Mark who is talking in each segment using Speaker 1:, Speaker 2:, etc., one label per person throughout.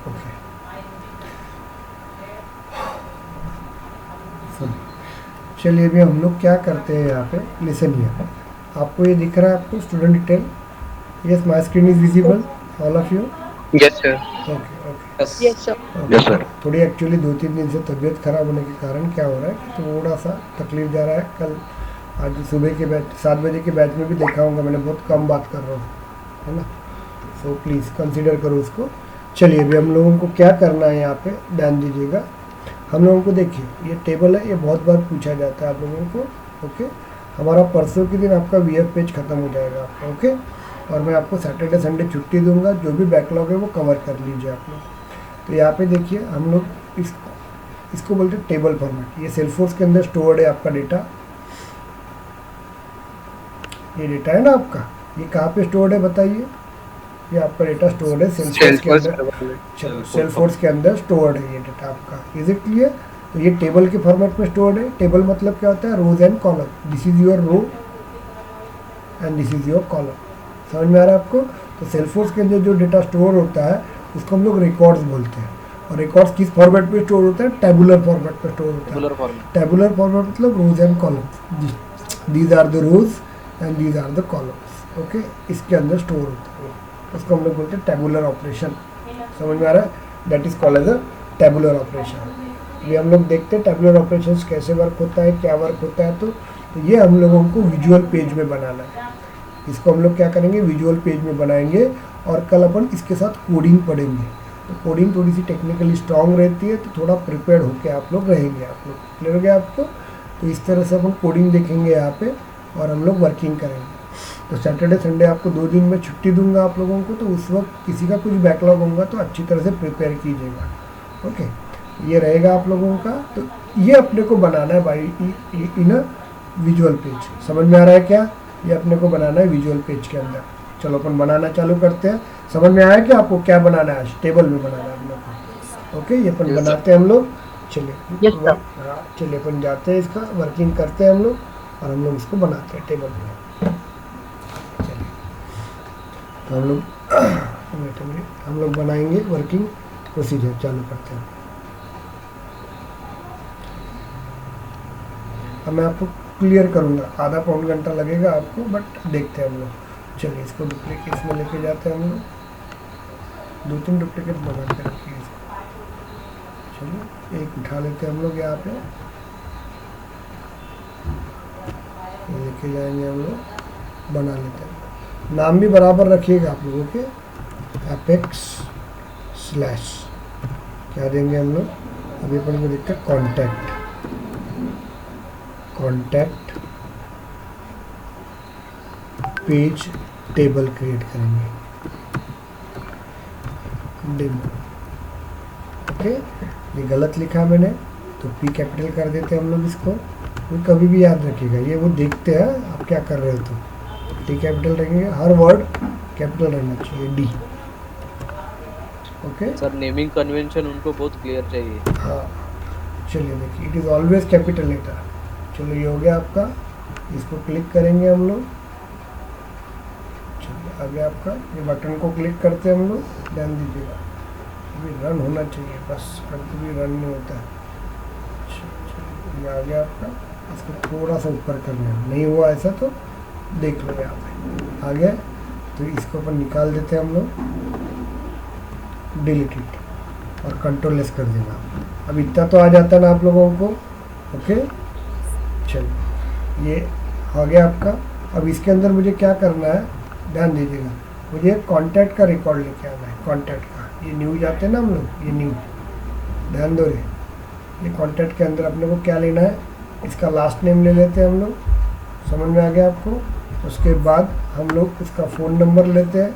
Speaker 1: Okay, सुन, चलिए अभी हम लोग क्या करते हैं यहाँ पे, लिसन हियर। आपको ये दिख रहा है आपको student detail? Yes, my screen is visible all of you?
Speaker 2: Yes, sir.
Speaker 1: Okay okay
Speaker 2: Yes.
Speaker 3: Yes, sir.
Speaker 2: Yes,
Speaker 1: okay.
Speaker 2: sir.
Speaker 1: थोड़ी एक्चुअली 2-3 दिन से तबीयत ख़राब होने के कारण क्या हो रहा है कि थोड़ा सा तकलीफ जा रहा है। कल आज सुबह के बैच 7 बजे के बैच में भी देखा होगा, मैंने बहुत कम बात कर रहा हूँ, है ना। सो प्लीज़ कंसिडर करो उसको। चलिए अभी हम लोगों को क्या करना है यहाँ पे, ध्यान दीजिएगा। हम लोगों को देखिए, ये टेबल है, ये बहुत बार पूछा जाता है आप लोगों को। ओके, हमारा परसों के दिन आपका वीएफ पेज ख़त्म हो जाएगा आपका। ओके, और मैं आपको सैटरडे संडे छुट्टी दूंगा, जो भी बैकलॉग है वो कवर कर लीजिए आप लोग। तो यहाँ पे देखिए हम लोग इसको बोलते हैं टेबल फॉर्मेट। ये सेल्सफोर्स के अंदर स्टोर्ड है आपका डेटा, ये डेटा है ना आपका, ये कहाँ पे स्टोर्ड है बताइए? ये आपका डेटा स्टोर्ड है सेल्सफोर्स के
Speaker 2: Salesforce
Speaker 1: अंदर।
Speaker 2: server में।
Speaker 1: चलो, सेल्सफोर्स के अंदर स्टोर्ड है ये डेटा आपका। Is it clear? तो ये टेबल के फॉर्मेट में स्टोर्ड है। टेबल मतलब क्या होता है? Rows and column. This is your row and this is your column. समझ में आ रहा है आपको? तो सेल्सफोर्स के अंदर जो डेटा स्टोर होता है उसको हम लोग रिकॉर्ड्स बोलते हैं। और रिकॉर्ड्स किस फॉर्मेट में स्टोर होता है? टेबुलर फॉर्मेट में स्टोर होता है।
Speaker 2: Tabular format.
Speaker 1: टेबुलर फॉर्मेट मतलब rows and columns. These are the rows and these are the columns. Okay, इसके अंदर स्टोर होता है, उसको हम लोग बोलते हैं टेबुलर ऑपरेशन। समझ में आ रहा है? That is called as a tabular operation. ये हम लोग देखते हैं टेबुलर ऑपरेशन कैसे वर्क होता है, क्या वर्क होता है। तो ये हम लोगों को विजुअल पेज में बनाना है। इसको हम लोग क्या करेंगे, विजुअल पेज में बनाएंगे। और कल अपन इसके साथ कोडिंग पढ़ेंगे। तो कोडिंग थोड़ी सी टेक्निकली स्ट्रांग रहती है, तो थोड़ा प्रिपेयर्ड होके आप लोग रहेंगे। आप लोग क्लियर हो गया आपको? तो इस तरह से अपन कोडिंग देखेंगे यहाँ पे और हम लोग वर्किंग करेंगे। तो सैटरडे संडे आपको 2 दिन में छुट्टी दूंगा आप लोगों को। तो उस वक्त किसी का कुछ बैकलॉग होगा तो अच्छी तरह से प्रिपेयर कीजिएगा। ओके, ये रहेगा आप लोगों का। तो ये अपने को बनाना है भाई इन अ विजुअल पेज। समझ में आ रहा है क्या? ये अपने को बनाना है विजुअल पेज के अंदर। चलो अपन बनाना चालू करते हैं। समझ में आया कि आपको क्या बनाना है? आज टेबल में बनाना है अपने को। ओके, ये अपन बनाते हैं हम लोग। चलिए
Speaker 3: Yes, sir.
Speaker 1: हाँ, चलिए अपन जाते हैं, इसका वर्किंग करते हैं हम लोग और हम लोग इसको बनाते हैं टेबल में। चलिए, तो हम लोग वेट अ मिनट, हम लोग बनाएंगे वर्किंग प्रोसीजर। चालू करते हैं। अब मैं आपको क्लियर करूँगा, आधा पौन घंटा लगेगा आपको, बट देखते हैं हम लोग। चलिए, इसको डुप्लीकेट्स में लेके जाते हैं हम लोग। 2-3 डुप्लीकेट बना के रखिए इसको। चलिए, एक उठा लेते हैं हम लोग यहाँ पे, ये लेके जाएंगे हम लोग, बना लेते हैं। नाम भी बराबर रखिएगा आप लोगों के। एपेक्स स्लैश क्या देंगे हम लोग? अभी अपन को देखते हैं कॉन्टैक्ट पेज टेबल क्रिएट करेंगे, डेमो। ओके, ये गलत लिखा मैंने, तो पी कैपिटल कर देते हैं हम लोग इसको। तो कभी भी याद रखिएगा, ये वो देखते हैं आप क्या कर रहे हो। तो टी कैपिटल रखेंगे, हर वर्ड कैपिटल रहना चाहिए, D. Okay,
Speaker 4: sir naming convention उनको बहुत क्लियर चाहिए।
Speaker 1: हाँ। चलिए देखिए, it is always capital letter. चलो, ये हो गया आपका। इसको क्लिक करेंगे हम लोग। चलिए, आगे आपका ये बटन को क्लिक करते हैं हम लोग। ध्यान दीजिएगा, अभी रन होना चाहिए, बस कभी रन नहीं होता है। चलिए, ये आ गया आपका। इसको थोड़ा सा ऊपर करना है, नहीं हुआ ऐसा तो देख लो यहाँ पे आ गया। तो इसको अपन निकाल देते हैं हम लोग, डिलीट इट और कंट्रोल एस कर देना। अब इतना तो आ जाता है ना आप लोगों को? ओके, चलिए, ये आ गया आपका। अब इसके अंदर मुझे क्या करना है, ध्यान दीजिएगा। मुझे कॉन्टैक्ट का रिकॉर्ड लेके आना है, कॉन्टैक्ट का। ये न्यू जाते हैं ना हम लोग, ये न्यू, ध्यान दो रे। ये कॉन्टैक्ट के अंदर अपने को क्या लेना है, इसका लास्ट नेम ले लेते हैं हम लोग। समझ में आ गया आपको? उसके बाद हम लोग इसका फ़ोन नंबर लेते हैं।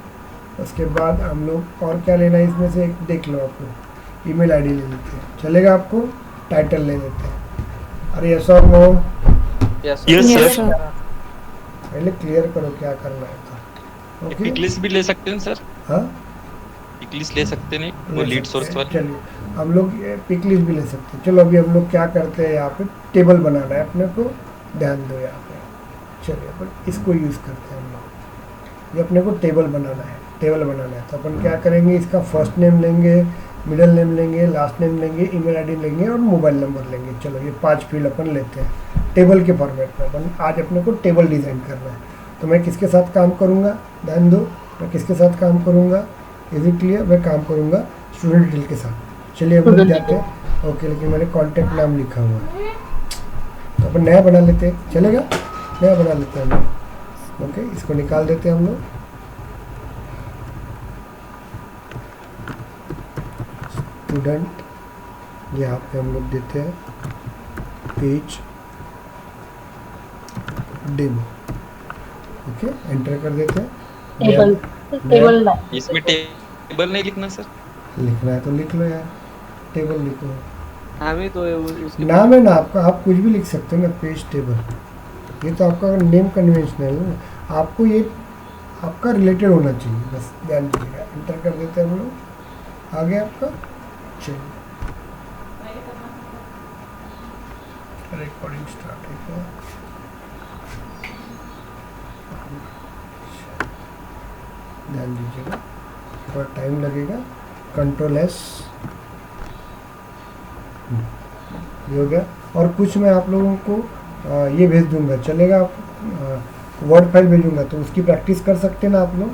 Speaker 1: उसके बाद हम लोग और क्या लेना है इसमें से, एक देख लो आप लोग, ईमेल आईडी ले लेते हैं, चलेगा आपको? टाइटल ले लेते हैं। अरे यस और नो?
Speaker 4: Yes
Speaker 3: Yes, sir.
Speaker 1: पहले क्लियर करो क्या करना है तो। ओके,
Speaker 5: पिक लिस्ट भी ले सकते हैं सर,
Speaker 1: हाँ,
Speaker 5: पिक लिस्ट ले सकते नहीं वो
Speaker 1: ले
Speaker 5: लीड
Speaker 1: सकते
Speaker 5: सोर्स
Speaker 1: हैं।
Speaker 5: वाली।
Speaker 1: चलिए, हम लोग पिक लिस्ट भी ले सकते हैं। चलो, अभी हम लोग क्या करते हैं, यहाँ पे टेबल बनाना है अपने को, ध्यान दो यहाँ पे। चलिए, अपन इसको यूज़ करते हैं हम लोग। ये अपने को टेबल बनाना है, टेबल बनाना है। तो अपन क्या करेंगे, इसका फर्स्ट नेम लेंगे, मिडिल नेम लेंगे, लास्ट नेम लेंगे, ईमेल आईडी लेंगे और मोबाइल नंबर लेंगे। चलो ये 5 फील्ड अपन लेते हैं टेबल के फॉर्मेट में। अपन आज अपने को टेबल डिज़ाइन करना है, तो मैं किसके साथ काम करूँगा, ध्यान दो, मैं किसके साथ काम करूँगा, इज इट क्लियर? मैं काम करूँगा स्टूडेंट डिटेल के साथ। चलिए हम लोग जाते हैं। ओके, लेकिन मैंने कॉन्टैक्ट नाम लिखा हुआ है, तो अपन नया बना लेते हैं, चलेगा? नया बना लेते हैं हम लोग। ओके, इसको निकाल देते हैं हम लोग। स्टूडेंट, यहाँ पे हम लोग देते हैं पेज डेमो। ओके, एंटर कर देते हैं।
Speaker 2: टेबल टेबल
Speaker 5: इसमें टेबल नहीं लिखना सर?
Speaker 1: लिखना है तो लिख लो यार, टेबल लिखो।
Speaker 4: हमें तो उसके
Speaker 1: नाम है ना आपका, आप कुछ भी लिख सकते हो ना, पेज टेबल। ये तो आपका नेम कन्वेंशनल है ना, आपको ये आपका रिलेटेड होना चाहिए, बस ध्यान दीजिएगा। एंटर कर देते हैं हम लोग, आ गया आपका। चलिए रिकॉर्डिंग स्टार्ट है। ध्यान दीजिएगा, थोड़ा टाइम लगेगा। कंट्रोल एस, ये हो गया। और कुछ मैं आप लोगों को ये भेज दूंगा, चलेगा? वर्ड फाइल भेजूंगा, तो उसकी प्रैक्टिस कर सकते हैं ना आप लोग,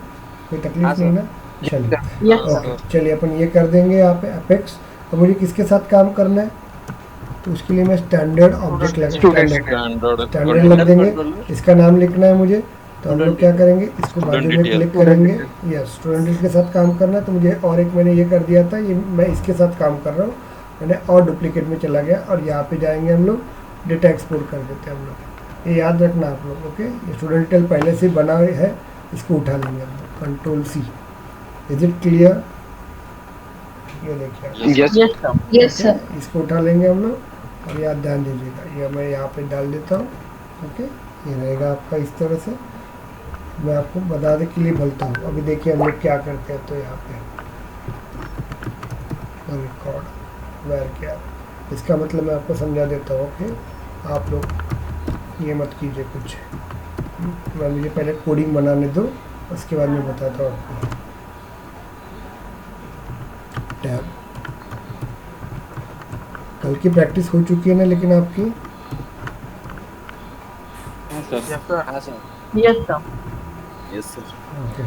Speaker 1: कोई तकलीफ
Speaker 4: हाँ,
Speaker 1: नहीं ना? चलिए
Speaker 2: यस
Speaker 1: ओके, चलिए अपन ये कर देंगे यहाँ पे अपेक्स। अब मुझे किसके साथ काम करना है, तो उसके लिए मैं स्टैंडर्ड ऑब्जेक्ट स्टैंडर्ड लग देंगे। इसका नाम लिखना है मुझे, तो हम लोग क्या करेंगे, इसको बाजू में
Speaker 5: detail।
Speaker 1: क्लिक करेंगे। यस, स्टूडेंट के साथ काम करना है, तो मुझे और एक मैंने ये कर दिया था, ये मैं इसके साथ काम कर रहा हूँ, मैंने और डुप्लीकेट में चला गया। और यहाँ पे जाएंगे हम लोग, डेटा एक्सपोर्ट कर देते हैं हम लोग। ये याद रखना आप लोग। ओके, ये स्टूडेंट डिटेल पहले से बना है, इसको उठा लेंगे हम लोग, control C. Is it clear? ये देखिए,
Speaker 2: यस सर।
Speaker 1: इसको उठा लेंगे हम लोग। और याद ध्यान दीजिएगा, ये मैं यहाँ पे डाल देता हूँ। ओके, ये रहेगा आपका इस तरह से। मैं आपको बताने के लिए बोलता हूँ। अभी देखिए हम लोग क्या करते हैं, तो यहाँ पे रिकॉर्ड वेर क्या, इसका मतलब मैं आपको समझा देता हूँ। ओके, आप लोग ये मत कीजिए कुछ, मैं मुझे पहले कोडिंग बनाने दो, उसके बाद मैं बताता हूँ आपको। टैब, कल की प्रैक्टिस हो चुकी है ना लेकिन आपकी?
Speaker 4: हाँ सर।
Speaker 2: Yes sir.
Speaker 1: ओके,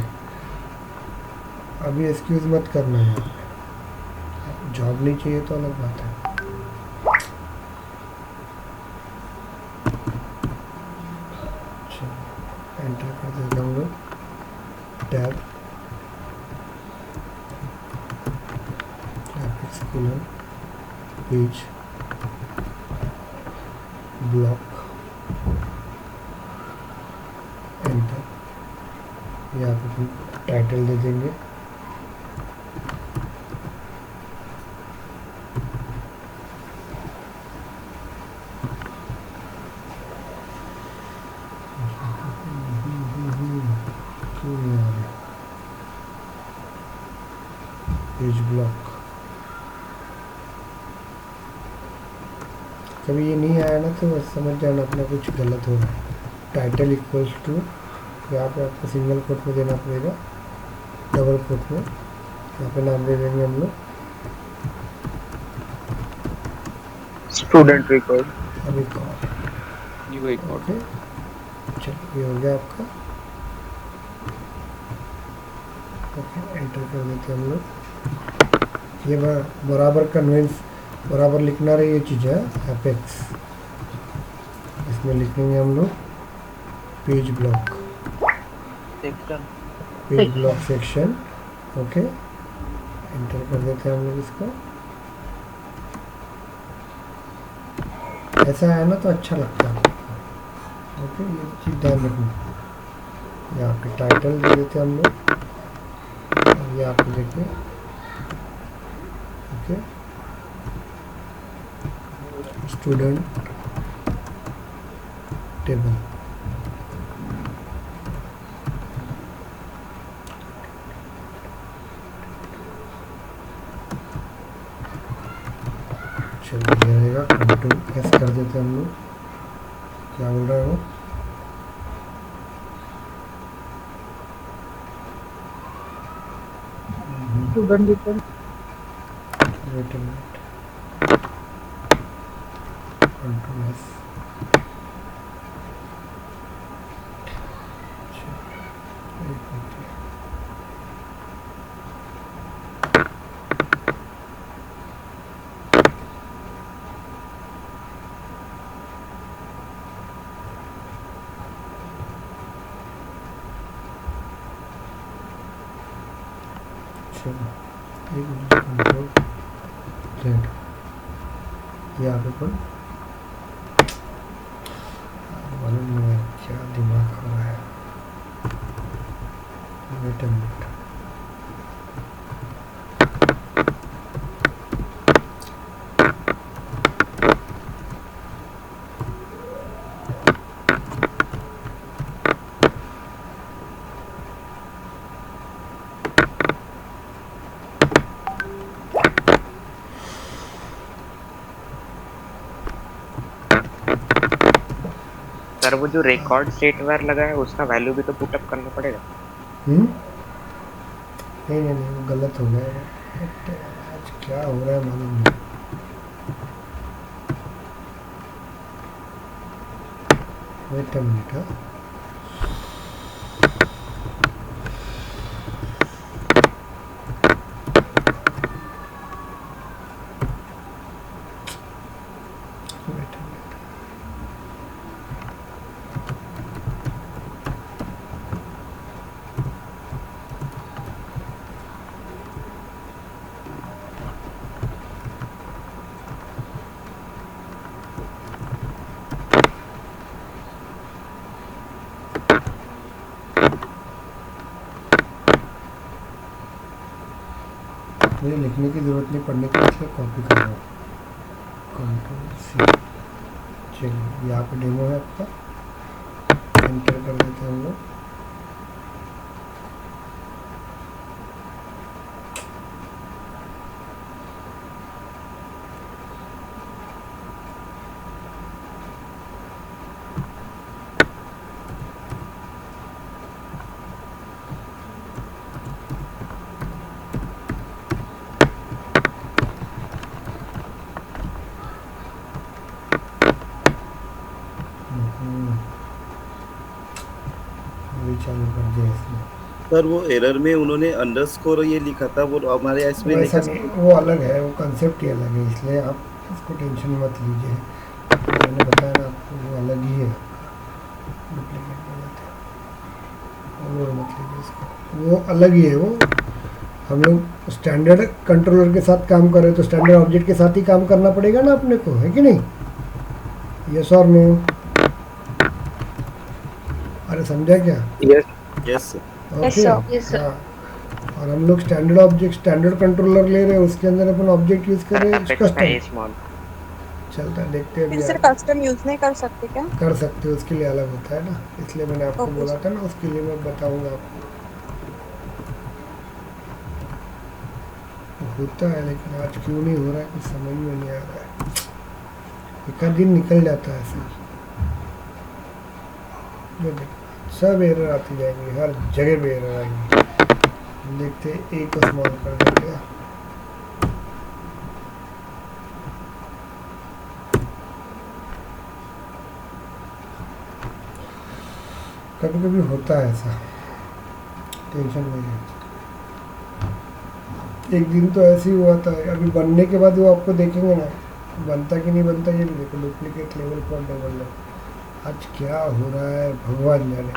Speaker 1: अभी एक्सक्यूज मत करना है, जॉब नहीं चाहिए तो अलग बात है। एंटर कर देते हम लोग, tab, graphics Skinner, page block, enter. यहाँ पे हम टाइटल दे देंगे, पेज ब्लॉक। कभी ये नहीं आया ना तो समझ जाना अपना कुछ गलत हो रहा है। टाइटल इक्वल्स टू, यहाँ पे आपको सिंगल कोट में देना पड़ेगा, डबल कोट में। यहाँ पे नाम दे देंगे हम लोग
Speaker 3: स्टूडेंट रिकॉर्ड।
Speaker 1: अभी कॉल।
Speaker 5: New record.
Speaker 1: ओके, चलो ये हो गया आपका। ओके, एंटर कर देते हैं हम लोग। ये बराबर कन्वेंस बराबर लिखना रही ये चीज़ है एपेक्स। इसमें लिखेंगे हम लोग page block, page block section. Okay, enter कर देते हैं हम लोग इसको। ऐसा है ना तो अच्छा लगता है। ओके, ये चीज़ ध्यान रखना। यहाँ पे टाइटल दे देते हैं हम लोग, यहाँ पे देखिए। Okay, student table. चलिए ये रहेगा, कंट्रोल एस कर देते हैं हम लोग। क्या बोल रहा है वो?
Speaker 2: Student detail
Speaker 1: wait a minute, control S, control Z, यहाँ पे पर मालूम नहीं है क्या दिमाग खा रहा है। वेट अ मिनट,
Speaker 3: सर वो जो रिकॉर्ड स्टेट वार लगा है उसका वैल्यू भी तो पुटअप करना पड़ेगा।
Speaker 1: नहीं नहीं नहीं, वो गलत हो गया है। आज क्या हो रहा है मालूम नहीं। वेट अ मिनट, हाँ वेट अ मिनट, मुझे लिखने की ज़रूरत नहीं, पढ़ने की, इसलिए कॉपी कर रहा हूँ। कंट्रोल सी, चलिए यहाँ पे डेमो है आपका, एंटर कर देते हैं हम लोग। अभी चालू कर दिया इसने।
Speaker 6: सर वो एरर में उन्होंने अंडरस्कोर ये लिखा था, वो हमारे इसमें
Speaker 1: वैसा
Speaker 6: लिखा
Speaker 1: नहीं, वो अलग है, वो कंसेप्ट ही अलग है, इसलिए आप इसको टेंशन मत लीजिए। मैंने बताया ना आपको, वो अलग ही है। डुप्लीकेट हो जाता है, वो मत लीजिए इसको, वो अलग ही है। वो हम लोग स्टैंडर्ड कंट्रोलर के साथ काम कर रहे हैं तो स्टैंडर्ड ऑब्जेक्ट के साथ ही काम करना पड़ेगा ना अपने को, है कि नहीं? यस और नो? अरे समझा क्या?
Speaker 6: Yes sir.
Speaker 2: Yes, sir. Yes, sir.
Speaker 1: हाँ। और हम लोग स्टैंडर्ड ऑब्जेक्ट, स्टैंडर्ड कंट्रोलर ले रहे हैं, उसके अंदर अपन ऑब्जेक्ट यूज कर रहे हैं कस्टम।
Speaker 3: ए स्मॉल
Speaker 1: चलता है, देखते हैं
Speaker 7: फिर
Speaker 1: अभी
Speaker 7: सर
Speaker 1: आगे।
Speaker 7: कस्टम यूज नहीं कर सकते क्या?
Speaker 1: कर सकते हो, उसके लिए अलग होता है ना, इसलिए मैंने आपको
Speaker 7: Okay.
Speaker 1: बोला था ना, उसके लिए मैं बताऊंगा आपको। होता है, लेकिन आज क्यों नहीं हो रहा है कुछ समझ में नहीं आ रहा है। एक आध दिन निकल जाता है ऐसे ही। जो देख, सब एरर आती जाएंगी, हर जगह पे एरर आएंगी। देखते हैं, एक को स्मॉल कर देते हैं। कभी कभी होता है ऐसा, टेंशन नहीं है। एक दिन तो ऐसे ही हुआ था, अभी बनने के बाद वो आपको देखेंगे ना, बनता कि नहीं बनता ये भी देखो। डुप्लीकेट लेवल पर डबल लेवल, आज क्या हो रहा है भगवान जाने।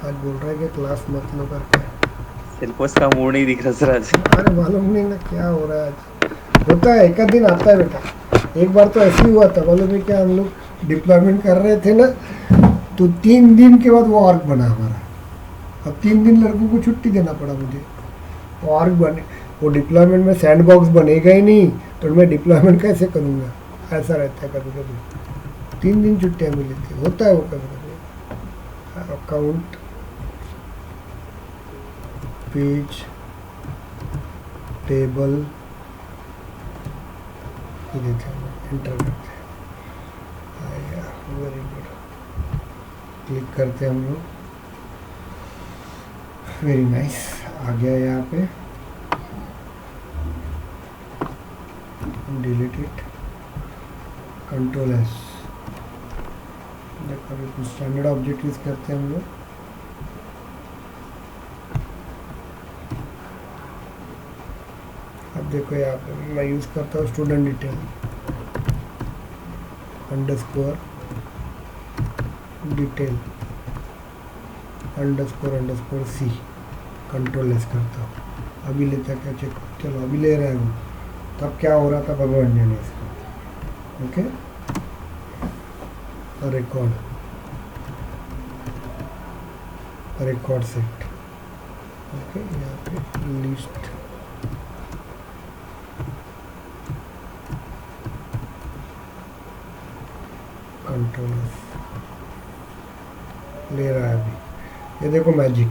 Speaker 1: आज बोल रहा है कि क्लास मत लो करके।
Speaker 5: सिलेबस का मूड नहीं दिख रहा सर आज।
Speaker 1: अरे मालूम नहीं ना क्या हो रहा है आज। होता है, एक आध दिन आता है बेटा। एक बार तो ऐसे ही हुआ था, मालूम है क्या, हम लोग डिप्लॉयमेंट कर रहे थे ना, तो 3 दिन के बाद वो ऑर्ग बना हमारा। अब 3 दिन लड़कों को छुट्टी देना पड़ा मुझे। वो ऑर्ग बने, वो डिप्लॉयमेंट में सैंड बॉक्स बनेगा ही नहीं, तो मैं डिप्लॉयमेंट कैसे करूँगा? ऐसा रहता है कभी कभी। 3 दिन छुट्टियाँ मिली थी, होता है वो कभी कभी। अकाउंट पेज टेबल देते हैं, एंटर करते हैं, आएगा। वेरी गुड, क्लिक करते हैं हम लोग। वेरी नाइस, आ गया यहाँ पे, डिलीट इट, कंट्रोल एस। देखो अभी कुछ स्टैंडर्ड ऑब्जेक्ट यूज करते हैं हम लोग। अब देखो यहाँ पे मैं यूज करता हूँ student detail underscore detail underscore C, control S करता हूँ। अभी लेता क्या चेक, चलो अभी ले रहा है वो, तब क्या हो रहा था भगवान जाने इसको। Okay, record set. ओके, यहाँ पे लिस्ट कंट्रोल ले रहा है अभी। ये देखो मैजिक,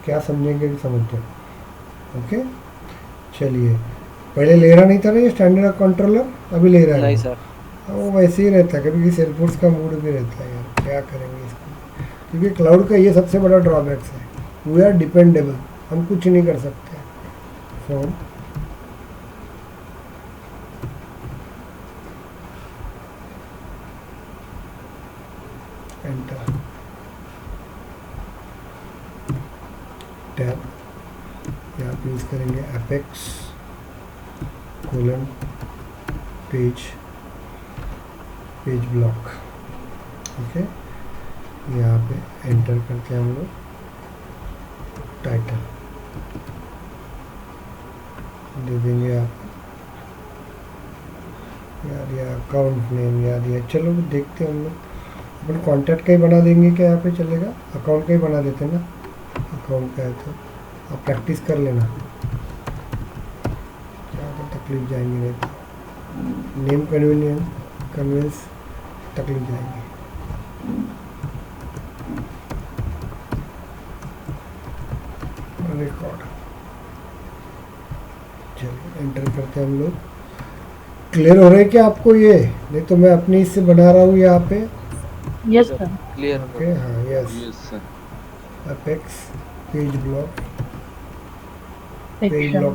Speaker 1: क्या समझेंगे कि समझते हो। ओके, चलिए, पहले ले रहा नहीं था ना ये स्टैंडर्ड कंट्रोलर, अभी ले रहा है।
Speaker 4: नहीं सर।
Speaker 1: वो वैसे ही रहता है, कभी कभी सेल्फोर्स का मूड भी रहता है यार, क्या करेंगे इसको, क्योंकि क्लाउड का ये सबसे बड़ा ड्रॉबैक्स है, वी आर डिपेंडेबल, हम कुछ नहीं कर सकते। फॉर्म एंटर, टैब, यहाँ पे यूज करेंगे apex colon page block. Okay, यहाँ पे एंटर करके हम लोग टाइटल दे देंगे। आप यार ये अकाउंट नेम याद है, चलो देखते हैं हम लोग। अपन कॉन्टैक्ट का ही बना देंगे क्या, यहाँ पे चलेगा? अकाउंट का ही बना देते हैं ना, अकाउंट का है तो आप प्रैक्टिस कर लेना, क्या तो तकलीफ जाएंगे नहीं तो। नेम कन्वेंस तकलीफ जाएंगे। रिकॉर्ड, चलिए एंटर करते हैं हम लोग। क्लियर हो रहा है क्या आपको ये? नहीं तो मैं अपनी इससे बना रहा हूँ यहाँ पे।
Speaker 2: Yes sir.
Speaker 4: क्लियर
Speaker 1: ओके, हाँ, yes, apex page block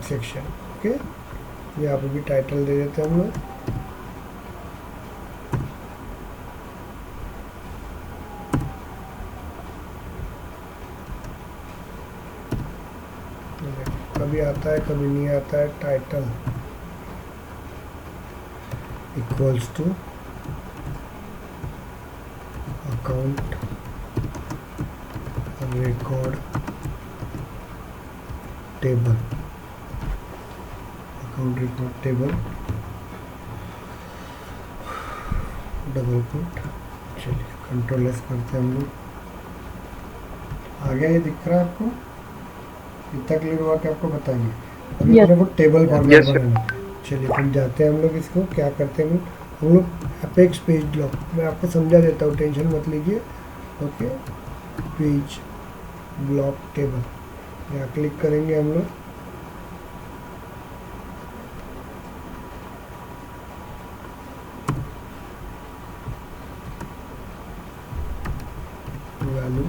Speaker 1: section. Okay, यहाँ पे भी टाइटल दे देते हैं हम लोग। कभी आता है कभी नहीं आता है। Title equals to account record table, account record table double quote. चलिए कंट्रोल एस करते हैं हम लोग। आ गया, ये दिख रहा है आपको? इतना क्लियर हुआ कि आपको बताइए। अभी
Speaker 2: Yes.
Speaker 1: अपने को टेबल फॉर्मेट
Speaker 3: Yes, sir.
Speaker 1: बनाना है। चलिए फिर जाते हैं हम लोग, इसको क्या करते हैं हम लोग अपेक्स पेज ब्लॉक, मैं आपको समझा देता हूँ, टेंशन मत लीजिए। ओके, पेज ब्लॉक टेबल, यहाँ क्लिक करेंगे हम लोग। वैल्यू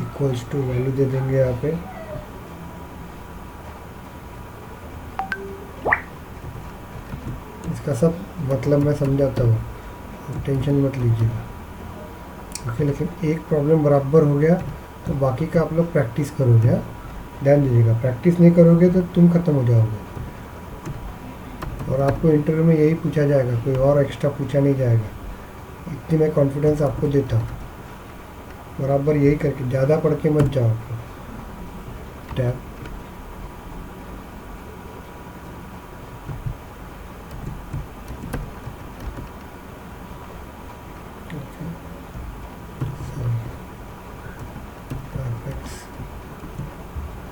Speaker 1: इक्वल्स टू वैल्यू दे देंगे यहाँ पे। इसका सब मतलब मैं समझाता हूँ, आप टेंशन मत लीजिएगा। ओके, लेकिन एक प्रॉब्लम बराबर हो गया तो बाकी का आप लोग प्रैक्टिस करोगे। हाँ, ध्यान दीजिएगा, प्रैक्टिस नहीं करोगे तो तुम खत्म हो जाओगे और आपको इंटरव्यू में यही पूछा जाएगा, कोई और एक्स्ट्रा पूछा नहीं जाएगा। इतनी मैं कॉन्फिडेंस आपको देता हूँ। बराबर यही करके, ज़्यादा पढ़ के मत जाओ। टैब,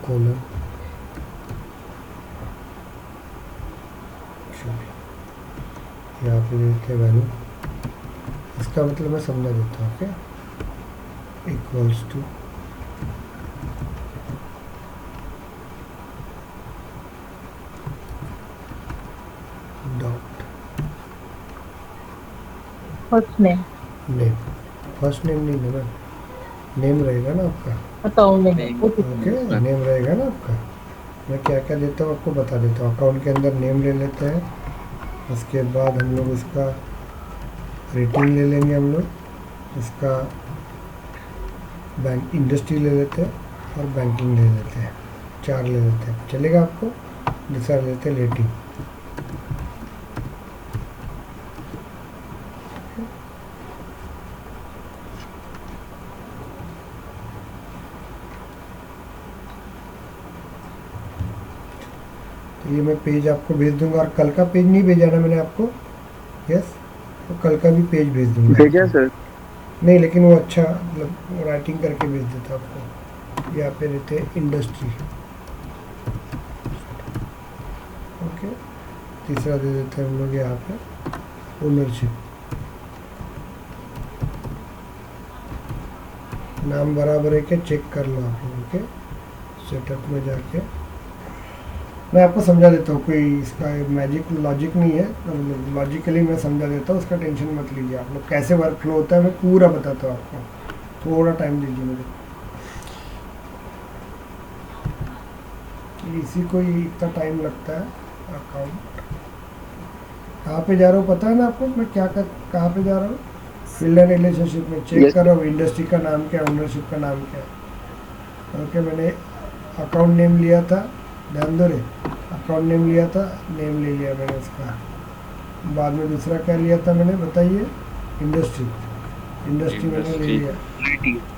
Speaker 1: कोलन, यहाँ पे देते वैल्यू, इसका मतलब मैं समझा देता हूँ। Okay, equals to dot
Speaker 2: first name.
Speaker 1: Name, first name नहीं देना, नेम रहेगा ना आपका,
Speaker 2: अकाउंट में
Speaker 4: Name.
Speaker 2: ओके
Speaker 1: ओके नेम रहेगा ना आपका। मैं क्या क्या देता हूँ आपको बता देता हूँ। अकाउंट के अंदर नेम ले लेते हैं, उसके बाद हम लोग उसका रेटिंग ले लेंगे, हम लोग उसका बैंक इंडस्ट्री ले लेते हैं और बैंकिंग ले लेते हैं, 4 ले लेते हैं, चलेगा आपको। दूसरा ले लेते हैं रेटिंग। तो ये मैं पेज आपको भेज दूंगा, और कल का पेज नहीं भेजा ना मैंने आपको, यस, तो कल का भी पेज भेज दूंगा।
Speaker 3: भेजा सर।
Speaker 1: नहीं, लेकिन वो अच्छा मतलब राइटिंग करके भेज देता आपको। यहाँ पे रहते हैं इंडस्ट्री, ओके। तीसरा दे देते हैं हम लोग यहाँ पे ओनरशिप, नाम बराबर है क्या चेक कर लो आप लोग, ओके। सेटअप में जाके मैं आपको समझा देता हूँ, कोई इसका मैजिक लॉजिक नहीं है, मतलब लॉजिकली मैं समझा देता हूँ, उसका टेंशन मत लीजिए आप लोग। कैसे वर्क फ्लो होता है मैं पूरा बताता हूँ आपको, थोड़ा टाइम दीजिए मुझे। इसी को ही इतना टाइम लगता है। अकाउंट कहाँ पे जा रहा हूँ पता है ना आपको, मैं क्या कहाँ पे जा रहा हूँ? फील्ड एंड रिलेशनशिप में चेक कर रहा हूँ इंडस्ट्री का नाम क्या है, ओनरशिप का नाम क्या है, ओके। मैंने अकाउंट नेम लिया था, ध्यान दो रे, अकाउंट नेम लिया था, नेम ले लिया मैंने उसका। बाद में दूसरा क्या लिया था मैंने, बताइए? इंडस्ट्री, इंडस्ट्री मैंने ले लिया।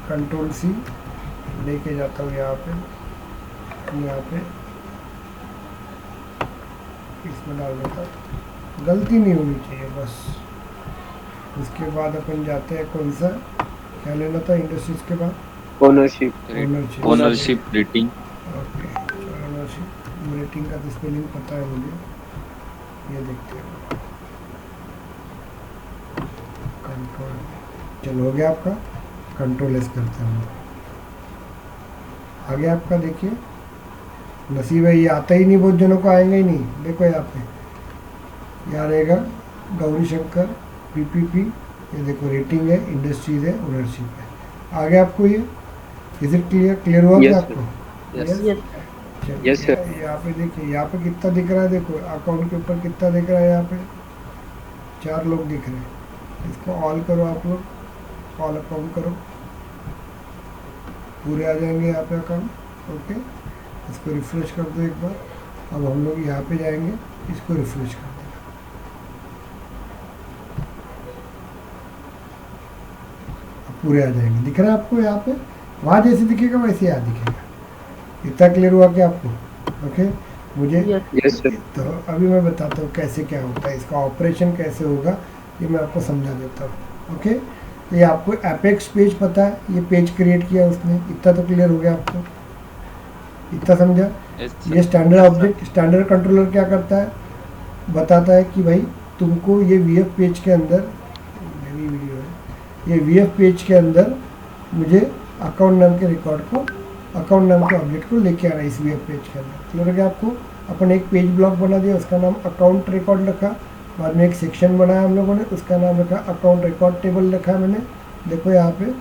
Speaker 1: कंट्रोल सी लेके जाता हूँ यहाँ पे इसमें डाल देता हूँ, गलती नहीं होनी चाहिए बस। उसके बाद अपन जाते हैं, कौन सा क्या लेना था इंडस्ट्रीज के बाद?
Speaker 3: Ownership.
Speaker 7: Ownership rating.
Speaker 1: Okay, ownership rating का तो स्पेलिंग पता है मुझे, ये देखते हैं। कंट्रोल, चलो हो गया आपका। कंट्रोल एस करते हैं, आगे आपका देखिए। नसीब है ये आता ही नहीं, बहुत जनों को आएंगे ही नहीं। देखो यहाँ पे यहाँ रहेगा गौरी शंकर पीपीपी, ये देखो रेटिंग है, इंडस्ट्रीज है, ओनरशिप है। आगे आपको ये इज इट क्लियर हुआ क्या आपको?
Speaker 3: Yes sir.
Speaker 1: यहाँ पे देखिए, यहाँ पे कितना दिख रहा है, देखो अकाउंट के ऊपर कितना दिख रहा है, यहाँ पे 4 लोग दिख रहे हैं। इसको ऑल करो आप लोग, ऑल अकाउंट करो, पूरे आ जाएंगे यहाँ पे अकाउंट, ओके। इसको रिफ्रेश कर दो एक बार। अब हम लोग यहाँ पे जाएंगे, इसको रिफ्रेश कर देना, अब पूरे आ जाएंगे। दिख रहा है आपको यहाँ पे? वहाँ जैसे दिखेगा वैसे यहाँ दिखेगा। इतना क्लियर हुआ क्या आपको? ओके मुझे
Speaker 3: यस सर।
Speaker 1: तो अभी मैं बताता हूँ कैसे क्या होता है, इसका ऑपरेशन कैसे होगा ये मैं आपको समझा देता हूँ, ओके। तो ये आपको एपेक्स पेज पता है, ये पेज क्रिएट किया उसने, इतना तो क्लियर हो गया आपको, इतना समझा? ये स्टैंडर्ड ऑब्जेक्ट, स्टैंडर्ड कंट्रोलर क्या करता है, बताता है कि भाई तुमको ये वीएफ पेज के अंदर, मेरी वीडियो है, ये वीएफ पेज के अंदर मुझे अकाउंट नाम के रिकॉर्ड को, अकाउंट नाम के ऑब्जेक्ट को लेके आना है इस वीएफ पेज के अंदर। क्लियर हो गया आपको? अपन एक पेज ब्लॉक बना दिया, उसका नाम अकाउंट रिकॉर्ड रखा। बाद में एक सेक्शन बनाया हम लोगों ने, उसका नाम रखा अकाउंट रिकॉर्ड टेबल रखा मैंने। देखो यहाँ पे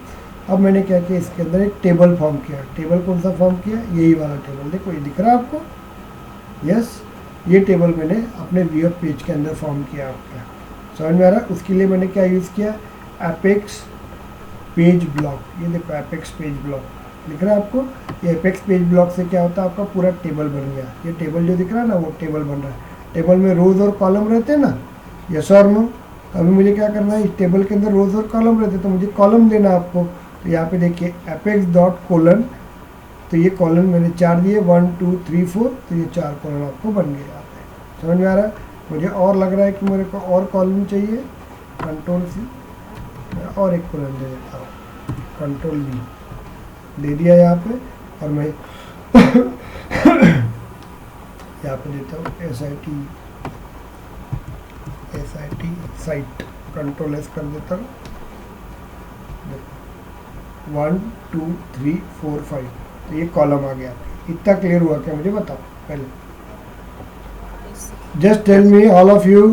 Speaker 1: अब मैंने क्या किया, इसके अंदर एक टेबल फॉर्म किया। टेबल कौन सा फॉर्म किया? यही वाला टेबल, देखो ये दिख रहा है आपको? यस, ये टेबल मैंने अपने वीएफ पेज के अंदर फॉर्म किया आपका। समझ में आ रहा? उसके लिए मैंने क्या यूज़ किया? Apex page block. ये देखो एपेक्स पेज ब्लॉक दिख रहा है आपको? ये एपेक्स पेज ब्लॉक से क्या होता है, आपका पूरा टेबल बन गया। ये टेबल जो दिख रहा है ना, वो टेबल बन रहा है। टेबल में रोज और कॉलम रहते हैं ना, यस और नो? अभी मुझे क्या करना है, इस टेबल के अंदर रोज और कॉलम रहते हैं, तो मुझे कॉलम देना आपको। तो यहाँ पे देखिए एपेक्स डॉट कोलन, तो ये कॉलम मैंने 4 दिए, 1 2 3 4, तो ये 4 कॉलम आपको बन गए यहाँ पे। समझ में आ रहा है? मुझे और लग रहा है कि मेरे को और कॉलम चाहिए, कंट्रोल सी, मैं और एक कॉलम दे देता हूँ, कंट्रोल वी दे दिया यहाँ पे। और मैं यहाँ पे देता हूँ SIT साइट, कंट्रोल एस कर देता हूँ। 1 2 3 4 5, तो ये कॉलम आ गया। इतना क्लियर हुआ क्या मुझे बताओ पहले? Just tell me all of you,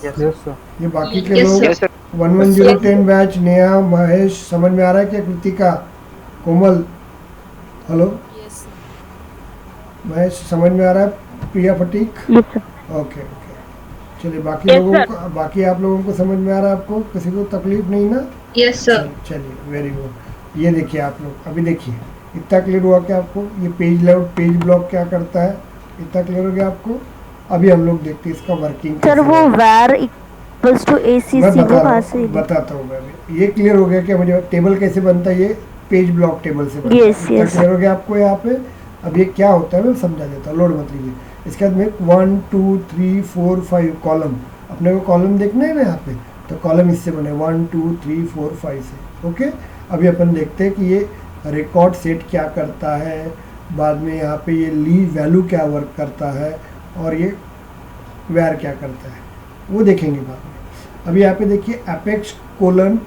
Speaker 3: yes sir.
Speaker 1: ये बाकी के
Speaker 2: Yes,
Speaker 1: लोग
Speaker 3: yes sir.
Speaker 1: 1110 batch, Neha, Mahesh, समझ में आ रहा है क्या? कृतिका, कोमल, हेलो महेश, समझ में आ रहा है? Priya Phatik,
Speaker 2: yes sir.
Speaker 1: Okay okay. चलिए बाकी
Speaker 2: Yes,
Speaker 1: लोगों
Speaker 2: sir.
Speaker 1: को, बाकी आप लोगों को समझ में आ रहा है? आपको किसी को तकलीफ नहीं ना?
Speaker 2: Yes sir.
Speaker 1: चलिए वेरी गुड। ये देखिए आप लोग, अभी देखिए इतना क्लियर हुआ क्या आपको? ये पेज लेआउट, पेज ब्लॉक क्या करता है, इतना क्लियर हो गया आपको? अभी हम लोग देखते हैं इसका वर्किंग
Speaker 7: सर
Speaker 1: कैसे
Speaker 7: वो
Speaker 1: है।
Speaker 7: var इक्वल्स टू ACC
Speaker 1: मैं
Speaker 7: वो
Speaker 1: बता रहा
Speaker 7: कहाँ
Speaker 1: हूँ,
Speaker 7: से?
Speaker 1: बताता हूँ मैं अभी। ये क्लियर हो गया क्या मुझे? टेबल कैसे बनता है? ये पेज ब्लॉक टेबल से बनता है।
Speaker 7: Yes,
Speaker 1: इतना
Speaker 7: yes.
Speaker 1: क्लियर हो गया आपको यहाँ पे? अब ये क्या होता है मैं समझा देता हूँ, लोड मत लीजिए। इसके बाद में 1 2 3 4 5 कॉलम, अपने को कॉलम देखना है ना यहाँ पे, तो कॉलम इससे बने 1 2 3 4 5 से। ओके, अभी अपन देखते हैं कि ये रिकॉर्ड सेट क्या करता है, बाद में यहाँ पे ये लीव वैल्यू क्या वर्क करता है, और ये वैर क्या करता है, वो देखेंगे बाद में। अभी यहाँ पे देखिए अपेक्स कोलन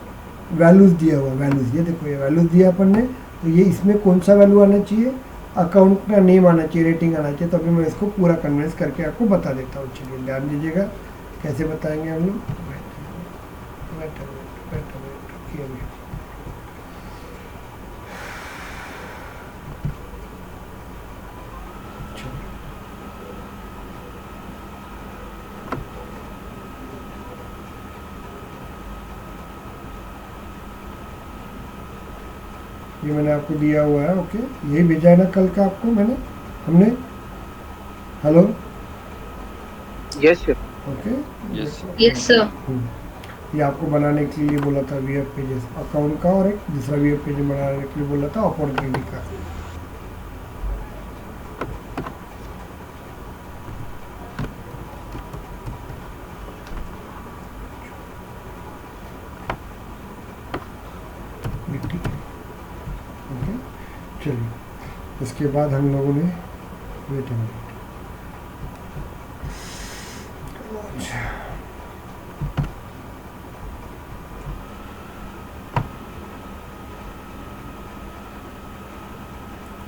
Speaker 1: वैल्यूज़ दिया हुआ, वैल्यूज़ ये देखो, ये वैल्यूज़ दिया अपन ने, तो ये इसमें कौन सा वैल्यू आना चाहिए? अकाउंट का नेम आना चाहिए, रेटिंग आना चाहिए। तो अभी मैं इसको पूरा कन्विंस करके आपको बता देता हूँ। चलिए ध्यान दीजिएगा कैसे बताएंगे हम लोग। ये मैंने आपको दिया हुआ है। ओके, यही भेजा है ना कल का आपको हमने? Hello,
Speaker 3: yes sir.
Speaker 1: Okay,
Speaker 2: yes sir.
Speaker 1: ये आपको बनाने के लिए बोला था VF पेजेस अकाउंट का, और एक दूसरा VF पेज बनाने के लिए बोला था अपॉर्चुनिटी का। ओके, चलिए उसके बाद हम लोगों ने वेट अ मिनट,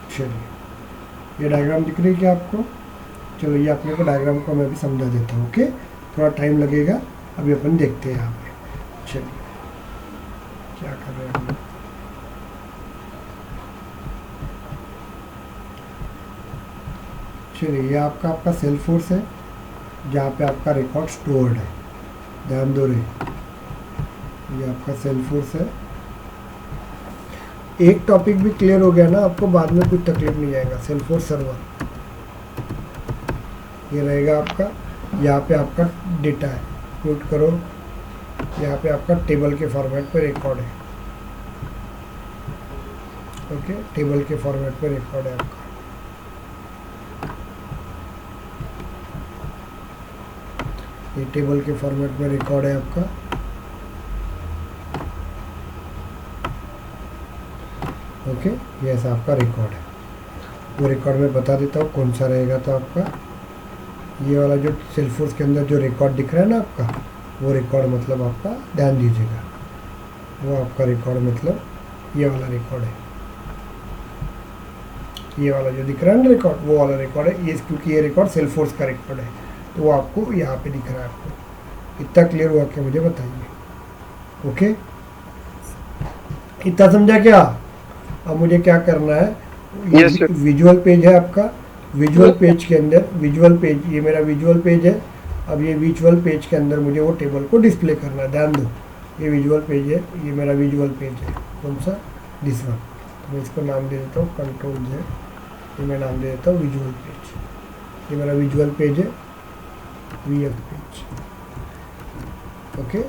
Speaker 1: चलिए ये डायग्राम दिख रही है क्या आपको? चलो ये अपने को डायग्राम को मैं भी समझा देता हूँ। ओके, थोड़ा टाइम लगेगा, अभी अपन देखते हैं यहाँ पे। चलिए क्या कर रहे हैं हम लोग? चलिए ये आपका सेल्फोर्स है, जहाँ पे आपका रिकॉर्ड स्टोर्ड है। ध्यान दो रे, ये आपका सेल्फोर्स है। एक टॉपिक भी क्लियर हो गया ना आपको, बाद में कुछ तकलीफ नहीं आएगा। सेल्फोर्स सर्वर ये रहेगा आपका, यहाँ पे आपका डेटा है, नोट करो, यहाँ पे आपका टेबल के फॉर्मेट पे रिकॉर्ड है। ओके, टेबल के फॉर्मेट पे रिकॉर्ड है आपका। ये टेबल के फॉर्मेट में रिकॉर्ड है आपका। ओके, ये ऐसा आपका रिकॉर्ड है। वो रिकॉर्ड में बता देता हूँ कौन सा रहेगा। तो आपका ये वाला जो सेल्फोर्स के अंदर जो रिकॉर्ड दिख रहा है ना आपका, वो रिकॉर्ड मतलब आपका, ध्यान दीजिएगा, वो आपका रिकॉर्ड मतलब ये वाला रिकॉर्ड है। ये वाला जो दिख रहा है ना रिकॉर्ड, वो वाला रिकॉर्ड है ये, क्योंकि ये रिकॉर्ड सेल्फोर्स का रिकॉर्ड है, तो वो आपको यहाँ पे दिख रहा है। आपको इतना क्लियर हुआ क्या, मुझे बताइए। ओके, इतना समझा क्या? अब मुझे क्या करना है, ये
Speaker 3: Yes, sir.
Speaker 1: विजुअल पेज है आपका। विजुअल पेज के अंदर, विजुअल पेज, ये मेरा विजुअल पेज है। अब ये विजुअल पेज के अंदर मुझे वो टेबल को डिस्प्ले करना है। ध्यान दो, ये विजुअल पेज है, ये मेरा विजुअल पेज है। कौन सा? This one. तो मैं इसको नाम दे देता हूँ कंट्रोल Z, ये मैं नाम दे देता हूँ विजुअल पेज। ये मेरा विजुअल पेज है, VF पेज। ओके,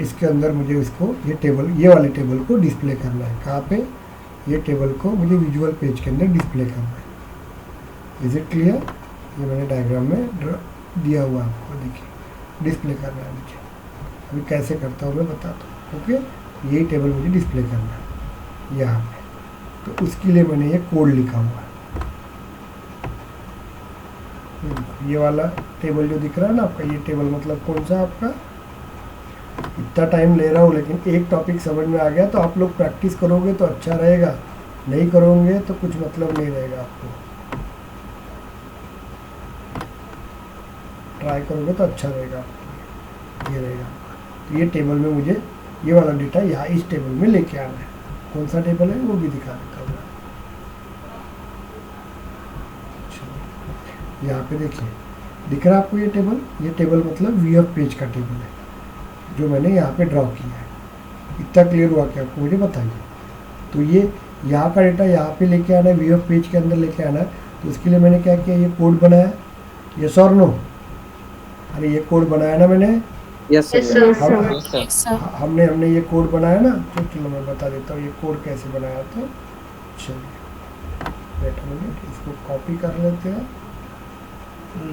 Speaker 1: इसके अंदर मुझे इसको, ये टेबल, ये वाले टेबल को डिस्प्ले करना है। कहाँ पे? ये टेबल को मुझे विजुअल पेज के अंदर डिस्प्ले करना है। Is it clear? ये मैंने डायग्राम में दिया हुआ है आपको, देखिए डिस्प्ले करना है मुझे। अभी कैसे करता हूँ मैं बताता हूँ। ओके, यही टेबल मुझे डिस्प्ले करना है यहाँ पे, तो उसके लिए मैंने ये कोड लिखा हुआ है। ये वाला टेबल जो दिख रहा है ना आपका, ये टेबल मतलब कौन सा आपका? इतना टाइम ले रहा हूँ, लेकिन एक टॉपिक समझ में आ गया तो आप लोग प्रैक्टिस करोगे तो अच्छा रहेगा, नहीं करोगे तो कुछ मतलब नहीं रहेगा। आपको ट्राई करोगे तो अच्छा रहेगा। ये रहेगा तो ये टेबल में मुझे ये वाला डेटा यहाँ इस टेबल में लेके आना है। कौन सा टेबल है वो भी दिखा देता हूँ मैं। यहाँ पे देखिए दिख रहा है आपको ये टेबल मतलब वी ऑफ पेज का टेबल है जो मैंने यहाँ पे ड्रॉ किया है। इतना क्लियर हुआ क्या आपको, मुझे बताइए। तो ये यहाँ का डेटा यहाँ पे लेके आना है, वी ऑफ पेज के अंदर लेके आना है। तो उसके लिए मैंने क्या किया, ये कोड बनाया, यस और नो? अरे ये कोड बनाया ना मैंने,
Speaker 4: yes
Speaker 2: Yes,
Speaker 4: sir
Speaker 2: sir.
Speaker 4: Yes sir
Speaker 1: हमने ये कोड बनाया ना। तो चलो मैं बता देता हूँ ये कोड कैसे बनाया था। चलिए वेट अ मिनट, इसको कॉपी कर लेते हैं,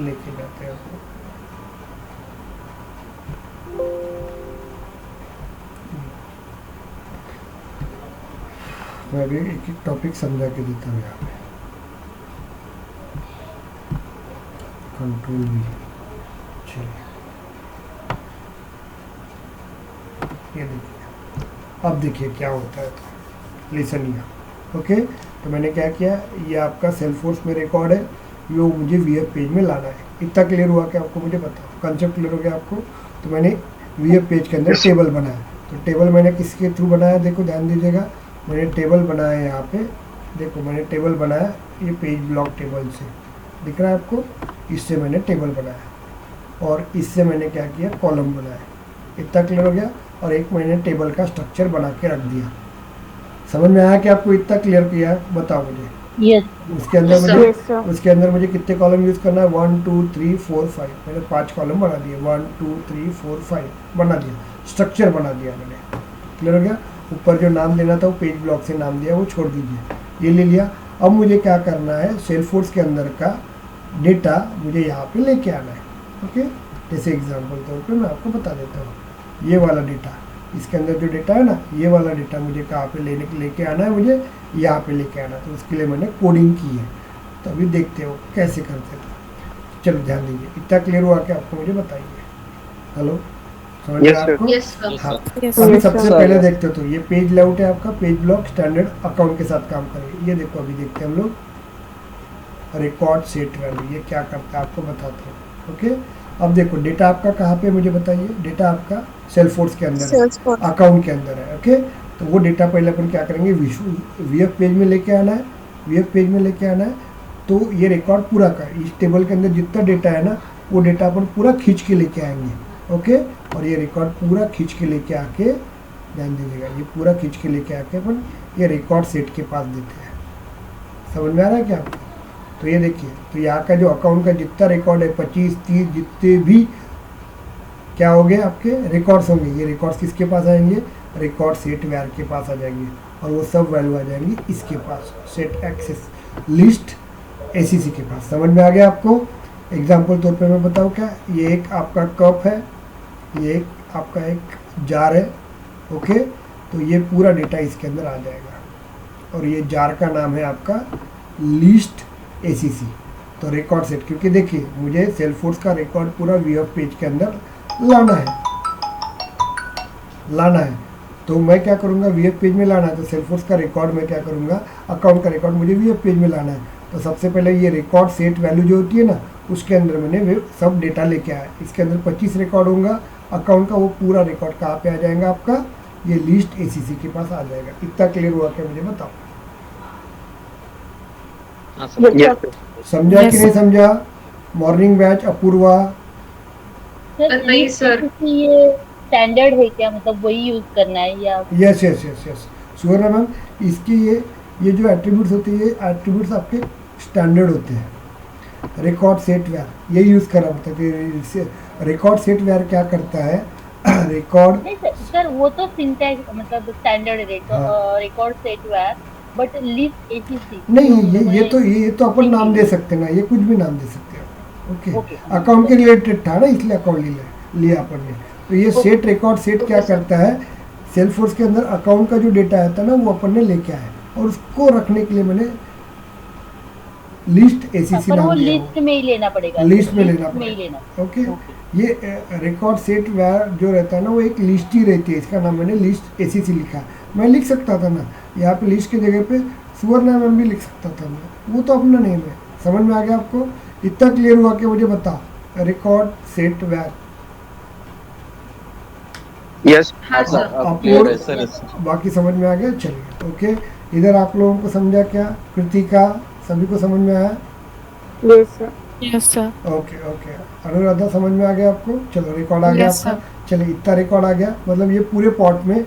Speaker 1: लेके जाते हैं आपको। मैं अभी एक एक टॉपिक समझा के देता हूँ यहाँ पे। कंट्रोल वी, चलिए ये देखिए, अब देखिए क्या होता है। तो लिसन हियर, ओके। तो मैंने क्या किया, ये आपका सेल्फोर्स में रिकॉर्ड है, ये मुझे वीएफ पेज में लाना है। इतना क्लियर हुआ कि आपको, मुझे बताओ कंसेप्ट क्लियर हो गया आपको। तो मैंने वीएफ पेज के अंदर टेबल बनाया। तो टेबल मैंने किसके थ्रू बनाया, देखो ध्यान दीजिएगा, मैंने टेबल बनाया है यहाँ पे, देखो मैंने टेबल बनाया ये पेज ब्लॉक टेबल से, दिख रहा है आपको, इससे मैंने टेबल बनाया और इससे मैंने क्या किया, कॉलम बनाया। इतना क्लियर हो गया। और एक मैंने टेबल का स्ट्रक्चर बना के रख दिया। समझ में आया कि आपको इतना क्लियर किया, बताओ मुझे।
Speaker 7: Yes.
Speaker 1: उसके अंदर
Speaker 2: Yes,
Speaker 1: मुझे
Speaker 7: Yes, sir.
Speaker 1: उसके अंदर मुझे कितने कॉलम यूज़ करना है, 1 2 3 4 5, मैंने 5 कॉलम बना दिए, 1 2 3 4 5 बना दिया, स्ट्रक्चर बना दिया मैंने। क्लियर हो गया। ऊपर जो नाम देना था वो पेज ब्लॉक से नाम दिया, वो छोड़ दीजिए, ये ले लिया। अब मुझे क्या करना है, सेल्फोर्स के अंदर का डेटा मुझे यहाँ पे लेके आना है। ओके, जैसे एग्जांपल तौर पे मैं आपको बता देता हूँ, ये वाला डेटा, इसके अंदर जो डेटा है ना, ये वाला डेटा मुझे कहाँ पे लेके आना है, मुझे यहाँ पे लेके आना है। तो उसके लिए मैंने कोडिंग की है। तो अभी देखते हो कैसे करते थे। चलो ध्यान दीजिए, इतना क्लियर हुआ कि आपको, मुझे बताइए। हेलो, समझ में
Speaker 3: Yes, sir.
Speaker 1: आपको?
Speaker 2: Yes, sir.
Speaker 1: हाँ,
Speaker 7: Yes,
Speaker 1: अभी
Speaker 7: yes,
Speaker 1: सबसे
Speaker 4: sir.
Speaker 1: पहले देखते हो तो ये पेज लेआउट है आपका, पेज ब्लॉक स्टैंडर्ड अकाउंट के साथ काम करेगा। ये देखो अभी देखते हैं हम लोग, रिकॉर्ड सेट वैल्यू, ये क्या करता है आपको बताते हैं। ओके, अब देखो डेटा आपका कहाँ पे, मुझे बताइए। डेटा आपका सेल्फोर्स के अंदर है, अकाउंट के अंदर है। ओके, तो वो डेटा पहले अपन क्या करेंगे, वीएफ पेज में लेके आना है। वीएफ पेज में लेके आना है तो ये रिकॉर्ड पूरा का, इस टेबल के अंदर जितना डेटा है ना, वो डेटा अपन पूरा खींच के लेके आएंगे। ओके, और ये रिकॉर्ड पूरा खींच के लेके आके, ध्यान दीजिएगा, ये पूरा खींच के लेके आके अपन ये रिकॉर्ड सेट के पास देते हैं। समझ में आ रहा है क्या आपको? तो ये देखिए, तो यहाँ का जो अकाउंट का जितना रिकॉर्ड है, 25 30 जितने भी क्या हो गए आपके रिकॉर्ड्स होंगे, ये रिकॉर्ड्स किसके पास आएंगे, रिकॉर्ड सेट वेयर के पास आ जाएंगे। और वो सब वैल्यू आ जाएंगी इसके पास, सेट एक्सेस लिस्ट एसीसी के पास। समझ में आ गया आपको? एग्जाम्पल तौर पे मैं बताऊँ क्या, ये एक आपका कप है, ये एक आपका एक जार है। ओके, तो ये पूरा डेटा इसके अंदर आ जाएगा और ये जार का नाम है आपका लिस्ट एसीसी। तो रिकॉर्ड सेट, क्योंकि देखिए मुझे सेल्फोर्स का रिकॉर्ड पूरा वीएफ पेज के अंदर लाना है, तो मैं क्या करूँगा, वीएफ पेज में लाना है तो सेल्फोर्स का रिकॉर्ड मैं क्या करूँगा, अकाउंट का रिकॉर्ड मुझे वीएफ पेज में लाना है। तो सबसे पहले ये रिकॉर्ड सेट वैल्यू जो होती है ना, उसके अंदर मैंने वे सब डेटा लेके आया। इसके अंदर 25 रिकॉर्ड होगा अकाउंट का, वो पूरा रिकॉर्ड कहाँ पे आ जाएगा आपका, ये लिस्ट एसीसी के पास आ जाएगा। इतना क्लियर हुआ क्या, मुझे बताओ। समझा कि नहीं समझा? मॉर्निंग बैच अपूर्वा,
Speaker 2: नहीं, sir.
Speaker 7: ये स्टैंडर्ड है क्या, मतलब वही यूज करना है या?
Speaker 1: यस यस यस यस सुवर्णा मैम, इसकी ये जो एट्रीब्यूट्स होते हैं, ये एट्रीब्यूट्स आपके स्टैंडर्ड होते हैं। रिकॉर्ड सेट वेयर ये यूज़ करना पड़ता है। रिकॉर्ड सेट वेयर क्या करता है, रिकॉर्ड
Speaker 7: नहीं सर, वो तो सिंटैक्स मतलब स्टैंडर्ड है, record set where, but list ACC
Speaker 1: नहीं, ये तो अपन नाम दे सकते हैं ना, ये कुछ भी नाम दे सकते हैं। Okay,
Speaker 7: Okay.
Speaker 1: अकाउंट के रिलेटेड था ना, इसलिए अकाउंट लिया अपन ने। तो ये सेट रिकॉर्ड सेट क्या करता है, सेल्फोर्स के अंदर अकाउंट का जो डेटा आता है ना, वो अपन ने लेके आया और उसको रखने के लिए मैंने लिस्ट एसीसी
Speaker 7: पर वो
Speaker 1: नाम दिया।
Speaker 7: लिस्ट में ही लेना पड़ेगा,
Speaker 1: लिस्ट में लेना
Speaker 7: में ही
Speaker 1: पड़ेगा।
Speaker 7: लेना।
Speaker 1: ओके, ये रिकॉर्ड सेट वेयर जो रहता है ना, वो एक लिस्ट ही रहती है, इसका नाम मैंने लिस्ट एसीसी लिखा है। मैं लिख सकता था ना, यहाँ पे लिस्ट की जगह पे सुवर्णा मैम भी लिख सकता था मैं, वो तो अपना नेम है। समझ में आ गया आपको? इतना क्लियर हुआ कि मुझे बता, रिकॉर्ड सेट वेयर
Speaker 3: यस
Speaker 2: हाँ सर
Speaker 4: अब
Speaker 1: आप
Speaker 4: क्लियर
Speaker 1: और
Speaker 4: है सर।
Speaker 1: बाकी समझ में आ गया, चलिए ओके। इधर आप लोगों को समझा क्या, कृतिका सभी को समझ में आया?
Speaker 8: Yes sir.
Speaker 1: Okay okay, Anuradha समझ में आ गया आपको? चलो रिकॉर्ड आ गया
Speaker 8: Yes,
Speaker 1: आपका। चलिए इतना रिकॉर्ड आ गया, मतलब ये पूरे पॉट में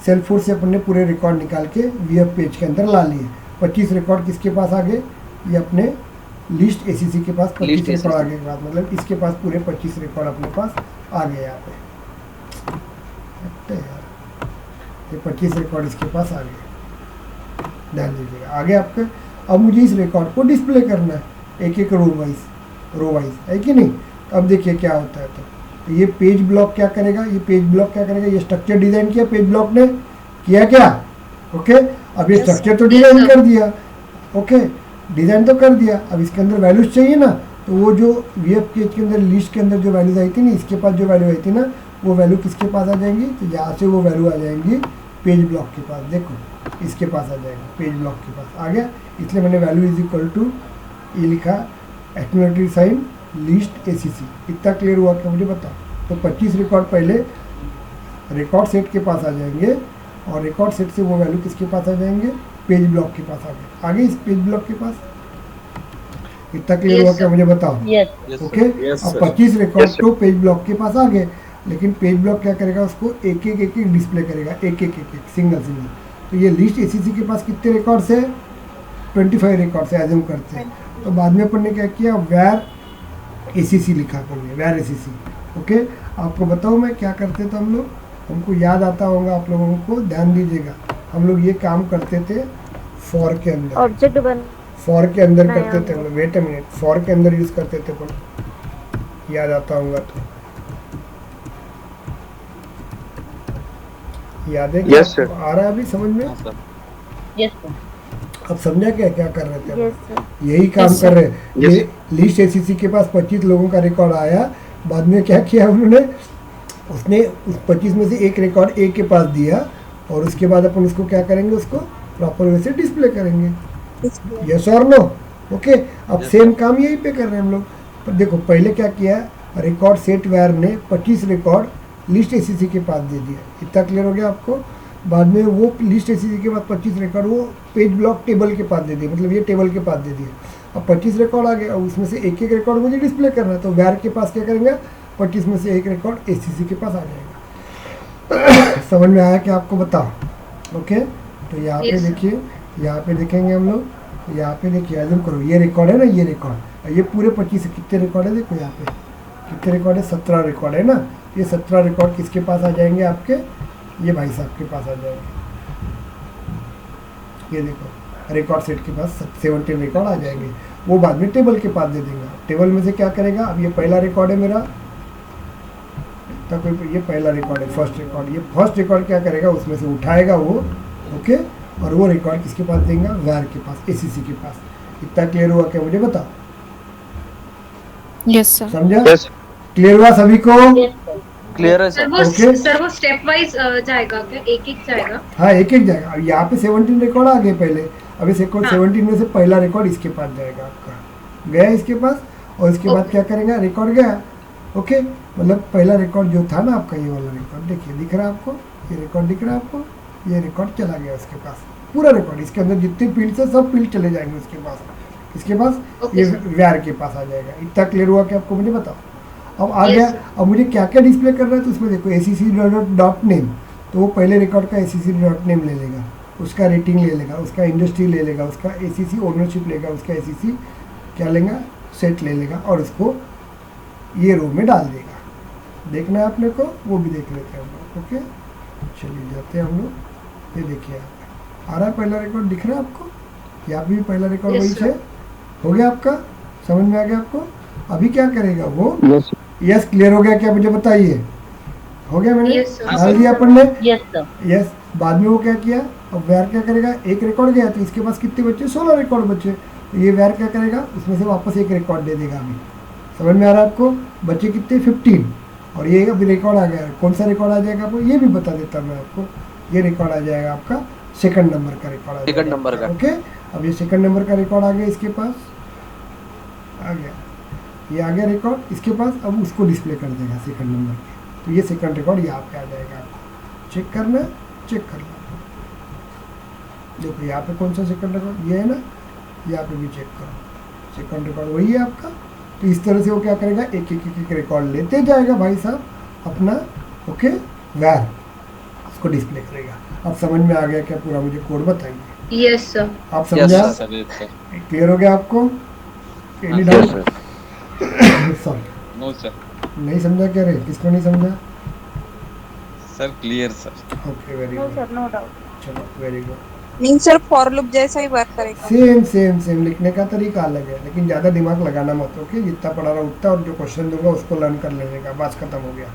Speaker 1: सेल्फोर्स से अपन ने पूरे रिकॉर्ड निकाल के वीएफ पेज के अंदर ला लिए। 25 रिकॉर्ड किसके पास आ गए? ये अपने लिस्ट एसीसी के पास 25
Speaker 4: List
Speaker 1: रिकॉर्ड आ
Speaker 4: ACC
Speaker 1: गए के बाद, मतलब इसके पास पूरे 25 रिकॉर्ड अपने पास आ गए यहाँ पे। हटते यार, ये 25 रिकॉर्ड इसके पास आ गए, ध्यान दीजिएगा आगे आपके। अब मुझे इस रिकॉर्ड को डिस्प्ले करना है एक एक रो वाइज, है कि नहीं? अब देखिए क्या होता है। तो ये पेज ब्लॉक क्या करेगा, ये पेज ब्लॉक क्या करेगा, ये स्ट्रक्चर डिजाइन किया पेज ब्लॉक ने, किया क्या? ओके, अब ये स्ट्रक्चर तो डिजाइन कर दिया, ओके डिजाइन तो कर दिया। अब इसके अंदर वैल्यूज चाहिए ना, तो वो जो वीएफ पेज के अंदर लिस्ट के अंदर जो वैल्यूज आई थी ना, इसके पास जो वैल्यू आई थी ना, वो वैल्यू किसके पास आ जाएंगी? तो यहाँ से वो वैल्यू आ जाएंगी पेज ब्लॉक के पास। देखो इसके पास आ जाएगा, पेज ब्लॉक के पास आ गया, इसलिए मैंने वैल्यू इज इक्वल टू ये लिखा, एक्यूमुलेटिव साइन लिस्ट एसीसी। इतना क्लियर हुआ क्या मुझे बताओ? तो 25 रिकॉर्ड पहले रिकॉर्ड सेट के पास आ जाएंगे, और रिकॉर्ड सेट से वो वैल्यू किसके पास आ जाएंगे? पेज ब्लॉक के पास आगे इस पेज ब्लॉक के पास। इतना क्लियर
Speaker 2: Yes,
Speaker 1: हुआ क्या
Speaker 2: sir.
Speaker 1: मुझे बताओ?
Speaker 7: यस
Speaker 1: ओके,
Speaker 6: Yes,
Speaker 1: अब
Speaker 6: sir.
Speaker 1: 25 record
Speaker 3: Yes, sir.
Speaker 1: तो पेज ब्लॉक के पास आ गए, लेकिन पेज ब्लॉक क्या करेगा? उसको एक एक डिस्प्ले करेगा, एक सिंगल। तो ये लिस्ट एसीसी के पास कितने रिकॉर्ड्स है? 25 रिकॉर्ड्स एज्यूम करते हैं। तो बाद में अपन ने क्या किया, वैर एसीसी लिखा अपन ने, वैर एसीसी। ओके, आपको बताऊँ मैं क्या करते थे हम लोग, हमको याद आता होगा आप लोगों को, ध्यान दीजिएगा। हम लोग ये काम करते थे फॉर के अंदर,
Speaker 8: ऑब्जेक्ट बन
Speaker 1: फॉर के अंदर करते थे हम लोग। वेट अ मिनट, फॉर के अंदर यूज करते थे अपन, याद आता होगा तो? याद है क्या?
Speaker 3: Yes, sir.
Speaker 1: आ रहा है अभी समझ में?
Speaker 4: हाँ सर।
Speaker 7: यस
Speaker 1: अब समझा क्या क्या कर रहे थे हम?
Speaker 8: Yes sir.
Speaker 1: यही काम
Speaker 8: Yes,
Speaker 1: कर
Speaker 8: sir.
Speaker 1: रहे हैं। ये लिस्ट एसीसी के पास 25 लोगों का रिकॉर्ड आया, बाद में क्या किया उन्होंने, उसने उस 25 में से एक रिकॉर्ड ए के पास दिया, और उसके बाद अपन उसको क्या करेंगे, उसको प्रॉपर वे से डिस्प्ले करेंगे। यस और नो? ओके, अब
Speaker 4: Yes,
Speaker 1: सेम काम यहीं पे कर रहे हैं हम लोग। पर देखो पहले क्या किया, रिकॉर्ड सेट वेयर ने 25 रिकॉर्ड लिस्ट एसीसी के पास दे दिया। इतना क्लियर हो गया आपको? बाद में वो लिस्ट एसीसी के बाद 25 रिकॉर्ड वो पेज ब्लॉक टेबल के पास दे दिए, मतलब ये टेबल के पास दे दिए। अब 25 रिकॉर्ड आ गए, अब उसमें से एक रिकॉर्ड मुझे डिस्प्ले करना है, तो वैर के पास क्या करेंगे, 25 में से एक रिकॉर्ड एसीसी के पास आ जाएगा। समझ में आया क्या आपको? बताओ। ओके, तो यहाँ पे
Speaker 2: Yes, sir.
Speaker 1: देखिए, यहाँ पे देखेंगे हम लोग, यहाँ पे देखिए एज्यूम करो ये रिकॉर्ड है ना, ये रिकॉर्ड, ये पूरे 25 कितने रिकॉर्ड है? देखो यहाँ पे कितने रिकॉर्ड है, 17 रिकॉर्ड है ना। ये 17 रिकॉर्ड किसके पास आ जाएंगे? आपके ये भाई साहब के पास आ जाएंगे। ये देखो रिकॉर्ड सेट के पास 17 रिकॉर्ड आ जाएंगे, वो बाद में टेबल के पास दे देंगे। टेबल में से क्या करेगा, अब ये पहला रिकॉर्ड है मेरा, तो ये पहला रिकॉर्ड है, फर्स्ट रिकॉर्ड। ये फर्स्ट रिकॉर्ड क्या करेगा, उसमें से उठाएगा वो, ओके, और वो रिकॉर्ड किसके पास देंगे? वैर के पास, एसीसी के पास। इतना क्लियर हुआ क्या मुझे बताओ?
Speaker 8: Yes sir.
Speaker 1: समझा?
Speaker 3: यस
Speaker 1: क्लियर हुआ सभी को?
Speaker 4: क्लियर है
Speaker 2: सर
Speaker 4: सर।
Speaker 2: वो
Speaker 1: Okay.
Speaker 2: सर वो स्टेप वाइज जाएगा क्या, एक जाएगा?
Speaker 1: हाँ, एक एक जाएगा। अब यहाँ पे 17 रिकॉर्ड आ गए पहले, अब इस
Speaker 2: हाँ।
Speaker 1: 17 में से पहला रिकॉर्ड इसके पास जाएगा, आपका गया इसके पास, और इसके बाद
Speaker 2: Okay.
Speaker 1: क्या करेंगे, रिकॉर्ड गया। ओके, मतलब पहला रिकॉर्ड जो था ना आपका, ये वाला रिकॉर्ड देखिए, दिख रहा है आपको? ये रिकॉर्ड दिख रहा है आपको? ये रिकॉर्ड चला गया उसके पास, पूरा रिकॉर्ड। इसके अंदर जितने फील्ड है सब फील्ड चले जाएंगे उसके पास, इसके पास
Speaker 2: Okay,
Speaker 1: ये
Speaker 2: sir.
Speaker 1: वैर के पास आ जाएगा। इतना क्लियर हुआ कि आपको मुझे बताओ? अब आ
Speaker 2: Yes,
Speaker 1: गया।
Speaker 2: sir.
Speaker 1: अब मुझे क्या क्या डिस्प्ले करना है, तो उसमें देखो एसीसी डॉट नेम, तो वो पहले रिकॉर्ड का एसीसी डॉट नेम ले लेगा, उसका रेटिंग ले लेगा, उसका इंडस्ट्री ले लेगा, उसका एसीसी ओनरशिप लेगा, उसका एसीसी क्या लेगा, सेट ले लेगा, और उसको ये रो में डाल देगा। देखना है आपने को, वो भी देख लेते हैं हम लोग। ओके, चलिए जाते हैं हम लोग। ये देखिए यहाँ पे आ रहा है पहला रिकॉर्ड, दिख रहा है आपको? यहाँ पे भी पहला रिकॉर्ड
Speaker 2: Yes,
Speaker 1: वही
Speaker 2: sir.
Speaker 1: है। हो गया आपका? समझ में आ गया आपको? अभी क्या करेगा वो?
Speaker 3: यस
Speaker 1: यस, क्लियर हो गया क्या मुझे बताइए? हो गया? मैंने
Speaker 2: Yes, sir.
Speaker 1: डाल दिया अपन ने।
Speaker 7: Yes sir.
Speaker 1: यस, बाद में वो क्या किया, अब वैर क्या करेगा, एक रिकॉर्ड गया तो इसके पास कितने बचे, 16 रिकॉर्ड बचे, तो ये वैर क्या करेगा, उसमें से वापस एक रिकॉर्ड दे देगा। अभी समझ में आ रहा है आपको? बचे कितने, 15, और ये अभी रिकॉर्ड आ गया। कौन सा रिकॉर्ड आ जाएगा आपको, ये भी बता देता मैं आपको। ये रिकॉर्ड आ जाएगा आपका सेकंड नंबर का रिकॉर्ड आ जाएगा।
Speaker 4: सेकंड नंबर का।
Speaker 1: ओके, अब ये सेकंड नंबर का रिकॉर्ड आ गया, इसके पास आ गया, ये आ गया रिकॉर्ड इसके पास। अब उसको डिस्प्ले कर देगा सेकंड नंबर तो ये सेकंड रिकॉर्ड यहाँ पे आ जाएगा। आपको चेक करना है, चेक कर लो। देखो यहाँ पे कौन सा सेकंड रिकॉर्ड, ये है ना, यहाँ पे भी चेक करो, सेकंड रिकॉर्ड वही है आपका। तो इस तरह से वो क्या करेगा, एक एक एक रिकॉर्ड लेते जाएगा भाई साहब अपना, ओके, वैर उसको डिस्प्ले करेगा। अब समझ में आ गया क्या पूरा? मुझे कोड बताइए।
Speaker 2: Yes sir.
Speaker 1: आप समझा? क्लियर हो गया आपको? Any doubt? Sorry
Speaker 9: no sir.
Speaker 1: नहीं समझा क्या रे? किसको नहीं समझा?
Speaker 9: Sir clear sir.
Speaker 1: Okay very
Speaker 7: no
Speaker 1: good,
Speaker 7: sir, no doubt.
Speaker 1: चलो very good.
Speaker 8: Mean sir for loop जैसा ही वर्क करेगा।
Speaker 1: सेम सेम सेम लिखने का तरीका अलग है, लेकिन ज़्यादा दिमाग लगाना मत, ओके। जितना पढ़ा रहा उतना, और जो क्वेश्चन दूंगा उसको लर्न कर लेने का, बस खत्म हो गया।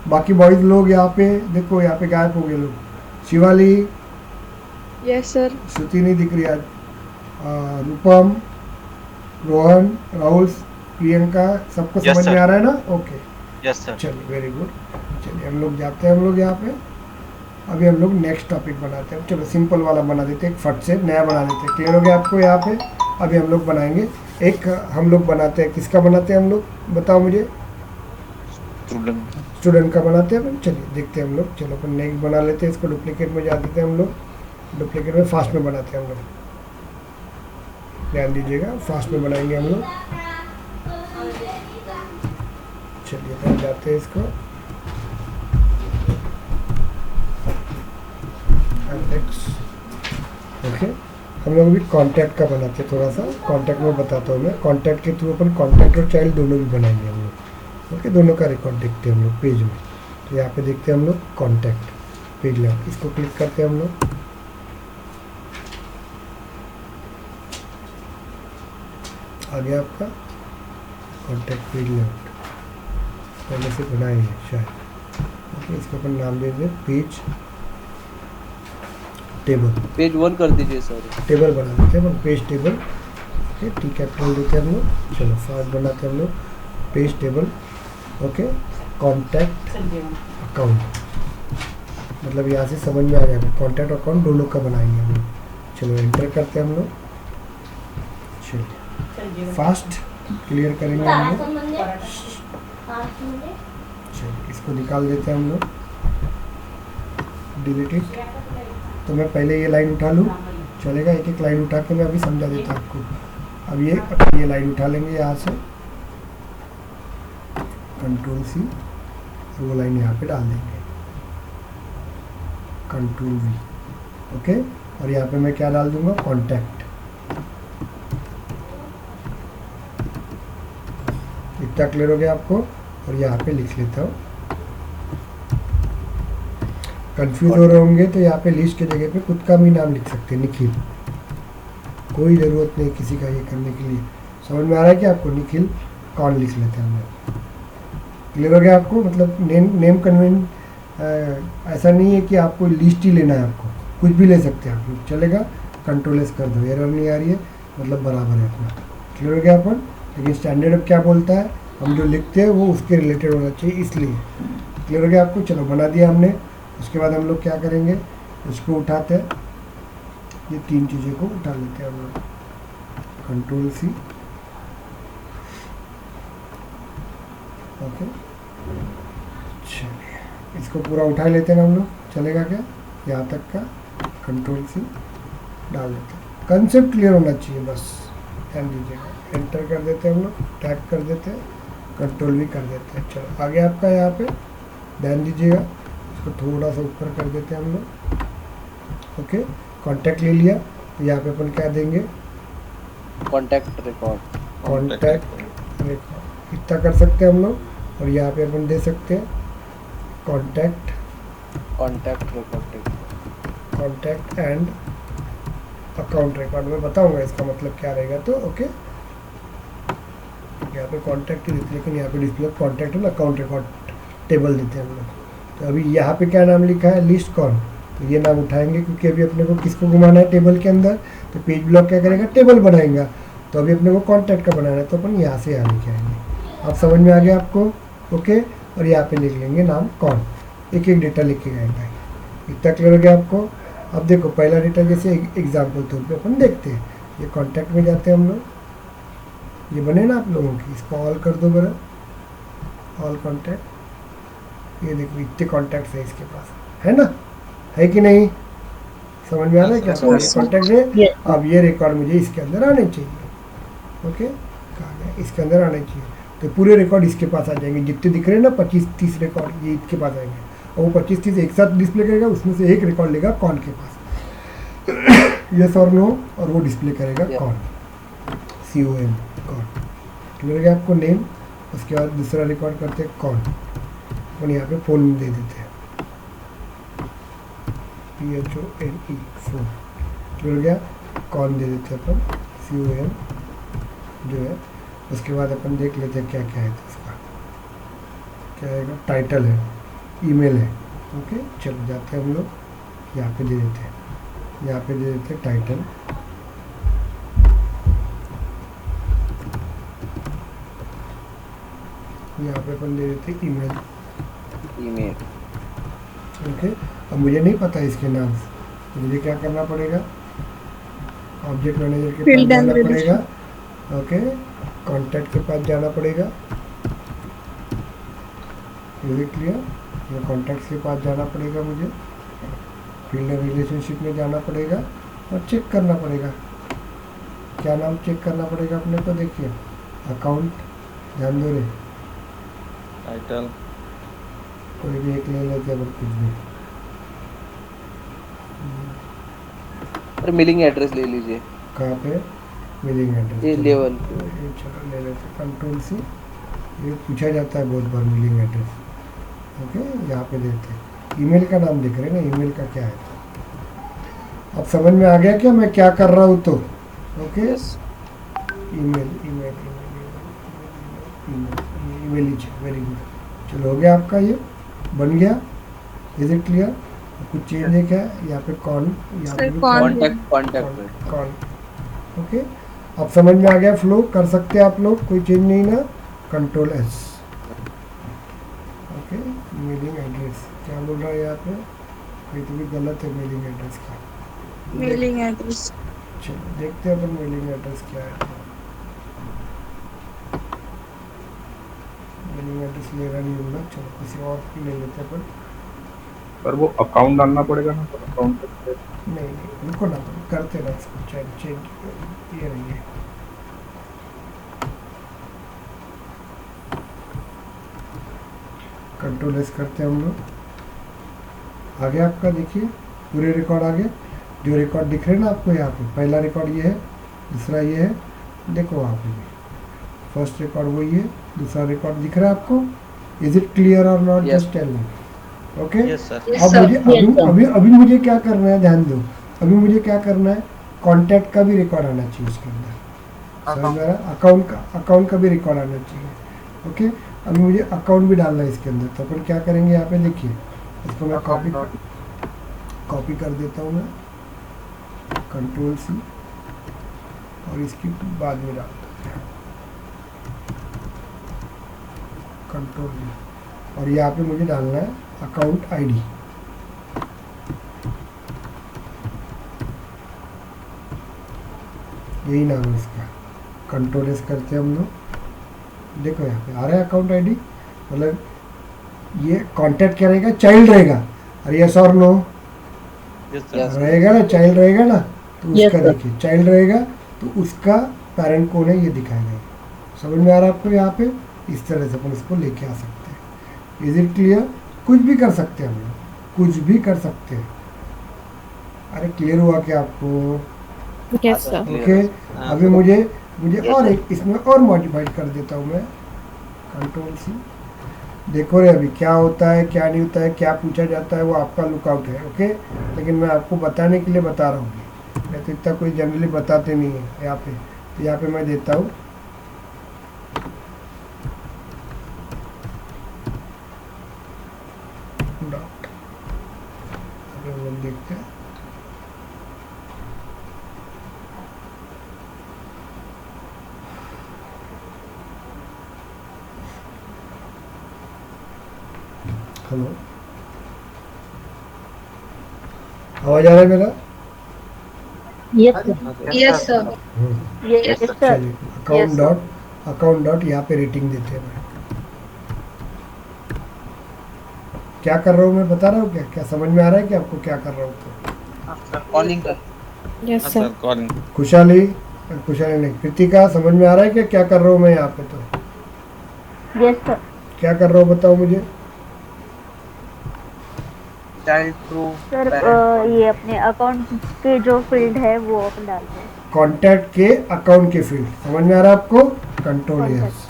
Speaker 1: बाकी बॉयज लोग यहाँ पे देखो, यहाँ पे गायब हो गए लोग। Shivali,
Speaker 8: yes sir.
Speaker 1: श्रुति नहीं दिख रही आज, रूपम, रोहन, राहुल, प्रियंका, सबको
Speaker 10: Yes,
Speaker 1: समझ में
Speaker 10: sir.
Speaker 1: आ रहा है ना? Okay
Speaker 10: yes sir.
Speaker 1: चलिए वेरी गुड। चलिए हम लोग जाते हैं, हम लोग यहाँ पे अभी हम लोग नेक्स्ट टॉपिक बनाते हैं। चलो सिंपल वाला बना देते हैं, एक फट से नया बना देते हैं। क्लियर हो गया आपको? यहाँ पे अभी हम लोग बनाएंगे एक, हम लोग बनाते हैं, किसका बनाते हैं हम लोग, बताओ मुझे। स्टूडेंट का बनाते हैं। चलिए देखते हैं हम लोग। चलो अपन नेक्स्ट बना लेते हैं, इसको डुप्लीकेट में जा देते हैं हम लोग। डुप्लीकेट में फास्ट में बनाते हैं हम लोग, ध्यान दीजिएगा, फास्ट में बनाएंगे हम लोग। चलिए अपन जाते हैं इसको, ओके। हम लोग भी कॉन्टैक्ट का बनाते हैं, थोड़ा सा कॉन्टैक्ट में बताता हूँ मैं। कॉन्टैक्ट के थ्रू अपन कॉन्टैक्ट और चाइल्ड दोनों भी बनाएंगे हम लोग, ओके। दोनों का रिकॉर्ड देखते हैं हम लोग पेज में। तो यहाँ पे देखते हैं हम लोग कॉन्टैक्ट पेज लेआउट, इसको क्लिक करते हैं हम लोग। आ गया आपका कॉन्टैक्ट पेज लेआउट, पहले से बनाए हैं शायद, ओके। इसको अपन नाम दे दें पेज टेबल।
Speaker 4: पेज 1 कर दीजिए सर।
Speaker 1: टेबल बना देते हैं हम, page table, okay. T capital देते हैं हम लोग। चलो फास्ट बनाते हैं हम लोग, page table, okay. Contact account, मतलब यहाँ से समझ में आ जाएगा, कॉन्टैक्ट अकाउंट दोनों का बनाएंगे हम लोग। चलो एंटर करते हैं हम लोग। चलिए फास्ट क्लियर करेंगे हम लोग। चलिए इसको निकाल देते हैं हम लोग, डिलीट इट। तो मैं पहले ये लाइन उठा लूँ, चलेगा? एक एक लाइन उठा के मैं अभी समझा देता हूँ आपको। अब ये लाइन उठा लेंगे यहाँ से, कंट्रोल सी, वो लाइन यहाँ पे डाल देंगे, कंट्रोल वी, ओके। और यहाँ पे मैं क्या डाल दूंगा, कॉन्टैक्ट। इतना क्लियर हो गया आपको? और यहाँ पे लिख लेता हूँ, कंफ्यूज हो रहे होंगे तो यहाँ पे लिस्ट के जगह पे खुद का भी नाम लिख सकते हैं, निखिल। कोई ज़रूरत नहीं किसी का ये करने के लिए। समझ में आ रहा है कि आपको? निखिल कौन लिख लेते हैं हम लोग। क्लियर हो गया आपको? मतलब नेम कन्वेंट ऐसा नहीं है कि आपको लिस्ट ही लेना है, आपको कुछ भी ले सकते हैं आप लोग, चलेगा? कंट्रोल एस कर दो, एरर नहीं आ रही है, मतलब बराबर है अपना। क्लियर हो गया अपन? लेकिन स्टैंडर्ड अब क्या बोलता है, हम जो लिखते हैं वो उसके रिलेटेड होना चाहिए, इसलिए। क्लियर हो गया आपको? चलो बना दिया हमने। उसके बाद हम लोग क्या करेंगे, उसको उठाते हैं, ये तीन चीज़ों को उठा लेते हैं हम लोग, कंट्रोल सी, ओके। चलिए इसको पूरा उठा लेते हैं हम लोग, चलेगा क्या? यहाँ तक का कंट्रोल सी डाल देते हैं। कंसेप्ट क्लियर होना चाहिए बस, ध्यान दीजिएगा। एंटर कर देते हैं हम लोग, टैग कर देते हैं, कंट्रोल भी कर देते हैं। चलो आगे आपका यहाँ पे ध्यान दीजिएगा, इसको थोड़ा सा ऊपर कर देते हैं हम लोग, ओके। कॉन्टैक्ट ले लिया, तो यहाँ पे अपन क्या देंगे,
Speaker 4: कॉन्टैक्ट रिकॉर्ड,
Speaker 1: कॉन्टैक्ट रिकॉर्ड, इतना कर सकते हैं हम लोग। और यहाँ पे अपन दे सकते हैं contact record, contact and account record. मैं बताऊंगा इसका मतलब क्या रहेगा, तो ओके। यहाँ पे कॉन्टैक्ट ही देते, लेकिन यहाँ पे display contact and account record table देते हैं हम लोग। तो अभी यहाँ पे क्या नाम लिखा है, लिस्ट कौन, तो ये नाम उठाएंगे, क्योंकि अभी अपने को किसको घुमाना है टेबल के अंदर, तो पेज ब्लॉक क्या करेगा, टेबल बनाएगा। तो अभी अपने को कॉन्टैक्ट का बनाना है, तो अपन यहाँ से यहाँ लिखे आएंगे। आप समझ में आ गया आपको, ओके। और यहाँ पे लिख लेंगे नाम कौन, एक एक डेटा लिख के जाएंगे। इतना क्लियर हो गया आपको? अब देखो पहला डेटा जैसे एग्जाम्पल तौर पे अपन देखते हैं, ये कॉन्टैक्ट में जाते हैं हम लोग, ये बने ना आप लोगों की, इसको ऑल कर दो बरा, ऑल कॉन्टैक्ट, ये देखो इतने कॉन्टैक्ट्स है इसके पास, है ना, है कि नहीं? समझ में आ रहा है क्या? कॉन्टैक्ट है।
Speaker 7: Yes.
Speaker 1: अब ये रिकॉर्ड मुझे इसके अंदर आने चाहिए। ओके, कहा गया इसके अंदर आने चाहिए, तो पूरे रिकॉर्ड इसके पास आ जाएंगे, जितने दिख रहे हैं ना 25-30 रिकॉर्ड, ये इसके पास आएंगे, और वो 25-30 एक साथ डिस्प्ले करेगा, उसमें से एक रिकॉर्ड लेगा कॉन के पास, यस और नो, और वो डिस्प्ले करेगा
Speaker 4: Yeah.
Speaker 1: Con, CON con. Clear है आपको नेम? उसके बाद दूसरा रिकॉर्ड करते हैं कॉन, और यहाँ पे फोन दे देते हैं, PHONE फोन। क्लियर गया? कॉन दे देते हैं अपन, CON जो है। उसके बाद अपन देख लेते हैं क्या क्या है, तो उसका क्या आएगा, टाइटल है, ईमेल है। ओके, चलो जाते हैं हम लोग, यहाँ पे दे देते हैं, यहाँ पे दे देते हैं टाइटल, यहाँ पे अपन दे देते हैं ईमेल।
Speaker 4: ईमेल।
Speaker 1: ओके, अब मुझे नहीं पता इसके नाम, तो मुझे क्या करना पड़ेगा, ऑब्जेक्ट मैनेजर के पास
Speaker 8: Field and
Speaker 1: जाना
Speaker 8: relation.
Speaker 1: पड़ेगा। ओके, कॉन्टैक्ट के पास जाना पड़ेगा, ये क्लियर, ये कॉन्टैक्ट्स के पास जाना पड़ेगा मुझे, फील्ड एंड रिलेशनशिप में जाना पड़ेगा, और चेक करना पड़ेगा, क्या नाम चेक करना पड़ेगा अपने को, देखिए अकाउंट, ध्यान दो रे,
Speaker 9: टाइटल
Speaker 1: कोई भी एक ले लेते हैं, कुछ भी,
Speaker 4: और मिलिंग एड्रेस ले लीजिए,
Speaker 1: कहाँ पे, मिलिंग एड्रेस,
Speaker 4: ये लेवल।
Speaker 1: चलो ले लेते हैं कंट्रोल सी, ये पूछा जाता है बहुत बार मिलिंग एड्रेस। ओके, यहाँ पे देते हैं, ईमेल का नाम देख रहे हैं ना, ईमेल का क्या है, अब समझ में आ गया क्या मैं क्या कर रहा हूँ? तो okay,
Speaker 4: yes.
Speaker 1: Email email email ही, वेरी गुड, चलो हो गया आपका, ये बन गया, इज इट क्लियर? कुछ चेंज है क्या यहाँ पे, कॉन, यहाँ पे
Speaker 8: Sir,
Speaker 1: भी
Speaker 8: कॉन
Speaker 4: कॉन्टैक्ट कॉन्टैक्ट।
Speaker 1: कॉन। ओके, अब समझ में आ गया, फ्लो कर सकते हैं आप लोग, कोई चेंज नहीं ना, control S। Okay, mailing address क्या बोल रहा है यहाँ पे, कोई तो भी गलत है मेलिंग एड्रेस का,
Speaker 8: मेलिंग एड्रेस।
Speaker 1: चलो देखते हैं अपन मेलिंग एड्रेस क्या है। मेलिंग एड्रेस ले रहा नहीं होगा, चलो किसी और की ले लेते हैं अपन।
Speaker 10: पर वो अकाउंट डालना पड़ेगा ना, तो अकाउंट
Speaker 1: नहीं नहीं रुको ना, करते ना इसको, चेंज ये नहीं है, कंट्रोल एस करते हैं हम लोग। आ गया आपका, देखिए पूरे रिकॉर्ड आ गए, जो रिकॉर्ड दिख रहे हैं ना आपको यहाँ पे, पहला रिकॉर्ड ये है, दूसरा ये है, देखो वहाँ पे फर्स्ट रिकॉर्ड वही है, दूसरा रिकॉर्ड दिख रहा है आपको, इज इट क्लियर और not?
Speaker 4: Yes.
Speaker 1: Just tell me. Okay,
Speaker 9: yes sir
Speaker 2: Yes,
Speaker 1: अब
Speaker 2: sir.
Speaker 1: मुझे
Speaker 7: Yes, sir.
Speaker 1: अभी अभी मुझे क्या करना है, ध्यान दो, अभी मुझे क्या करना है, कॉन्टैक्ट का भी रिकॉर्ड आना चाहिए उसके अंदर, समझ में आ रहा? अकाउंट का भी रिकॉर्ड आना चाहिए। ओके, अभी मुझे अकाउंट भी डालना है इसके अंदर, तो अपन क्या करेंगे, यहाँ पे देखिए, इसको मैं कॉपी कर देता हूँ मैं, कंट्रोल C, और इसकी बाद में डाल देते हैं कंट्रोल V, और यहाँ पे मुझे डालना है अकाउंट ID। यही नाम है इसका, कंट्रोल S करते हैं हम लोग, देखो यहाँ पे आ रहा है अकाउंट ID, मतलब ये कॉन्टैक्ट क्या रहेगा, चाइल्ड रहेगा, और यस और नो
Speaker 9: यस
Speaker 4: Yes.
Speaker 9: सर
Speaker 1: रहेगा ना, चाइल्ड रहेगा ना, तो
Speaker 7: Yes,
Speaker 1: उसका
Speaker 7: sir.
Speaker 1: देखिए चाइल्ड रहेगा, तो उसका पेरेंट कौन है ये दिखाएगा, समझ में आ रहा है आपको? यहाँ पे इस तरह से अपन इसको लेके आ सकते हैं, इज इट क्लियर? कुछ भी कर सकते हैं हम लोग, कुछ भी कर सकते हैं। अरे क्लियर हुआ क्या आपको?
Speaker 8: Yes sir.
Speaker 1: ओके, अभी मुझे और एक इसमें और मॉडिफाइड कर देता हूँ मैं, कंट्रोल C, देखो रे अभी क्या होता है क्या नहीं होता है, क्या पूछा जाता है, वो आपका लुकआउट है। ओके, लेकिन मैं आपको बताने के लिए बता रहा हूँ, मैं तो इतना कोई जनरली बताते नहीं है यहाँ पे, तो यहाँ पे मैं देता हूँ डॉट, अभी हम लोग देखते हैं, हेलो, आवाज आ रहा है मेरा?
Speaker 7: Yes, sir.
Speaker 2: Yes, sir.
Speaker 7: Yes, sir.
Speaker 1: चलिए,
Speaker 7: Yes, sir.
Speaker 1: अकाउंट डॉट यहाँ पे रेटिंग देते हैं मैं, क्या कर रहा हूँ मैं बता रहा हूँ क्या क्या समझ में आ रहा है कि आपको क्या कर रहा हूँ? तो
Speaker 4: कॉलिंग का
Speaker 8: Yes, sir.
Speaker 9: कॉलिंग
Speaker 1: खुशहाली खुशहाली नहीं, कृतिका समझ में आ रहा है कि क्या कर रहा हूँ मैं यहाँ पे? तो
Speaker 7: यस सर।
Speaker 1: क्या कर रहा हूँ बताओ मुझे।
Speaker 4: चाइल्ड थ्रू
Speaker 7: सर ये अपने अकाउंट के जो फील्ड है वो अपन डालते हैं।
Speaker 1: कॉन्टैक्ट के अकाउंट के फील्ड समझ में आ रहा है आपको? Control yes,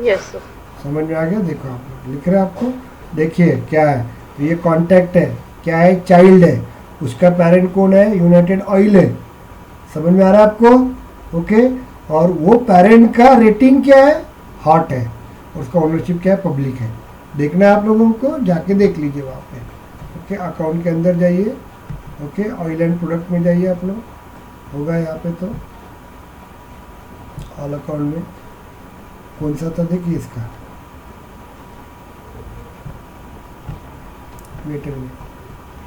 Speaker 2: yes sir.
Speaker 1: समझ में आ गया? देखो आप लोग लिख रहे हैं आपको, देखिए क्या है, तो ये कॉन्टैक्ट है, क्या है? चाइल्ड है, उसका पेरेंट कौन है? यूनाइटेड ऑयल है। समझ में आ रहा है आपको? ओके, और वो पेरेंट का रेटिंग क्या है? हॉट है, और उसका ओनरशिप क्या है? पब्लिक है। देखना है आप लोगों को, जाके देख लीजिए वहाँ पे। ओके, अकाउंट के अंदर जाइए। ओके, ऑयल एंड प्रोडक्ट में जाइए आप लोग, होगा यहाँ पे। तो ऑल अकाउंट में कौन सा था देखिए इसका, वेट में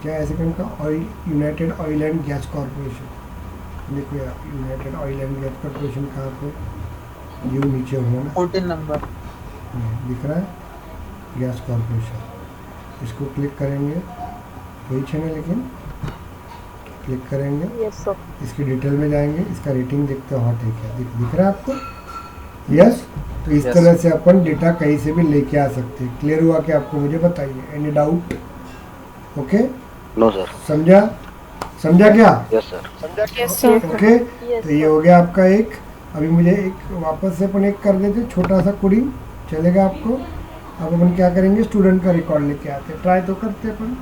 Speaker 1: क्या है सेकंड का? Oil, United oil and gas corporation. देखो यार, United oil and gas corporation कहाँ पे? यू नीचे होगा ना,
Speaker 4: 14 नंबर
Speaker 1: दिख रहा है, गैस कॉर्पोरेशन। इसको क्लिक करेंगे, वही चैनल, लेकिन क्लिक करेंगे,
Speaker 7: यस सर।
Speaker 1: इसकी डिटेल में जाएंगे, इसका रेटिंग देखते हो हॉट है क्या, दिख रहा है आपको? यस। तो इस तरह से अपन डेटा कहीं से भी लेके आ सकते हैं। क्लियर हुआ कि आपको? मुझे बताइए, any doubt? Okay,
Speaker 5: no sir.
Speaker 1: समझा? समझा क्या?
Speaker 5: Yes sir.
Speaker 8: Yes, sir.
Speaker 1: Okay, तो ये हो गया आपका एक। अभी मुझे एक वापस से अपन एक कर देते, छोटा सा कोडिंग चलेगा आपको? अब अपन क्या करेंगे, स्टूडेंट का रिकॉर्ड लेके आते हैं, ट्राई तो करते हैं अपन।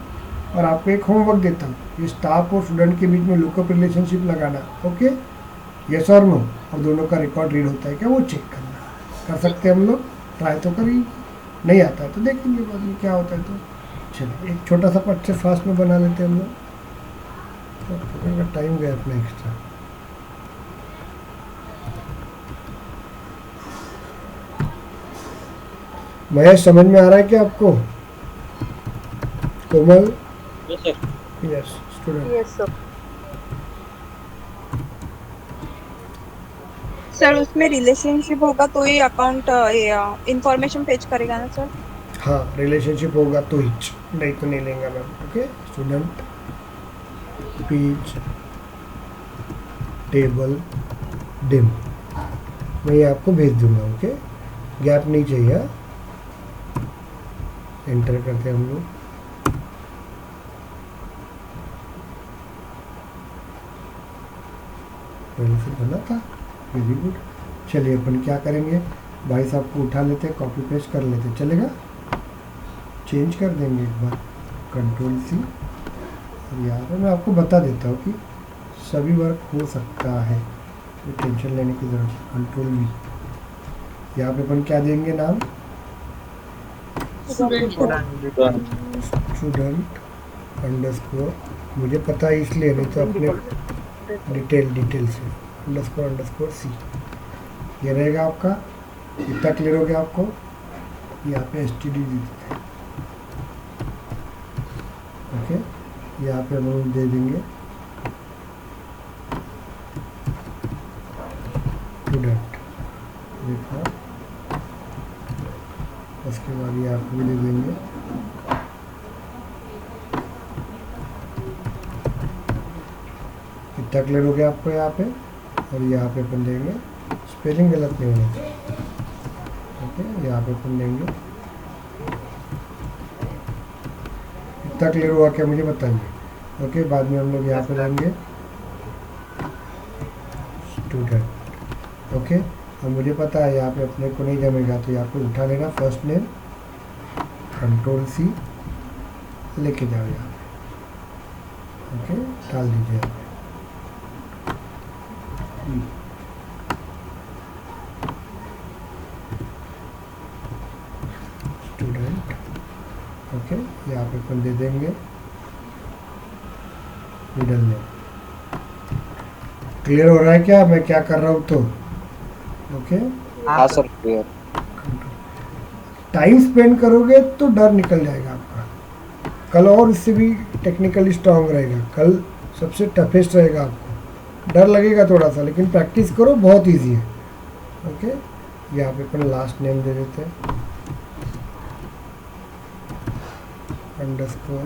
Speaker 1: और आपको एक होमवर्क देता हूँ, ये स्टाफ और स्टूडेंट के बीच में लुकअप रिलेशनशिप लगाना। ओके, यस और नो, और दोनों का रिकॉर्ड रीड होता है क्या वो चेक करना। कर सकते हैं हम लोग, ट्राई तो करेंगे, नहीं आता है तो देखेंगे बाद में क्या होता है। तो चलिए एक छोटा सा पार्ट से फास्ट में बना लेते हैं हम लोग, टाइम गया अपना एक्स्ट्रा। महेश समझ में आ रहा है क्या आपको? Komal? Yes student.
Speaker 7: Yes sir.
Speaker 8: Sir उसमें रिलेशनशिप होगा तो ही अकाउंट इंफॉर्मेशन फेच करेगा ना सर?
Speaker 1: हाँ, रिलेशनशिप होगा तो ही, नहीं तो नहीं लेंगे ma'am. Okay, student page table dim, मैं ये आपको भेज दूंगा। ओके, गैप नहीं चाहिए। एंटर करते हैं हम लोग, पहले से बना था, वेरी गुड। चलिए अपन क्या करेंगे, भाई साहब को उठा लेते हैं, कॉपी पेस्ट कर लेते हैं, चलेगा? चेंज कर देंगे एक बार, कंट्रोल सी। और यहाँ पर मैं आपको बता देता हूँ कि सभी वर्क हो सकता है, तो टेंशन लेने की ज़रूरत है। कंट्रोल वी, यहाँ पे अपन क्या देंगे नाम? स्टूडेंट अंडरस्कोर, मुझे पता है इसलिए, नहीं तो अपने डिटेल से अंडरस्कोर सी, ये रहेगा आपका। इतना क्लियर हो गया आपको? यहाँ पे STD दे देते हैं। ओके, यहाँ पे हम लोग दे देंगे स्टूडेंट, देखा। उसके बाद ये आपको भी दे देंगे इतना क्लियर हो गया आपको यहाँ पे। और यहाँ पे अपन देंगे, स्पेलिंग गलत नहीं होना चाहिए। ओके, यहाँ पे अपन देंगे, इतना क्लियर हुआ क्या मुझे बताइए? ओके, बाद में हम लोग यहाँ पे लेंगे स्टूडेंट। ओके, और मुझे पता है यहाँ पे अपने को नहीं जमेगा, तो यहाँ पे उठा लेना फर्स्ट नेम, कंट्रोल सी लेके जाओ यहाँ पे। ओके, डाल दीजिए यहाँ पे स्टूडेंट। ओके, यहाँ पे अपन दे देंगे मिडल नेम। क्लियर हो रहा है क्या मैं क्या कर रहा हूँ? तो ओके,
Speaker 4: हाँ सर क्लियर।
Speaker 1: टाइम स्पेंड करोगे तो डर निकल जाएगा आपका। कल और इससे भी टेक्निकली स्ट्रांग रहेगा, कल सबसे टफेस्ट रहेगा। आपको डर लगेगा थोड़ा सा, लेकिन प्रैक्टिस करो, बहुत इजी है। ओके, यहाँ पे अपन लास्ट नेम दे देते हैं, अंडरस्कोर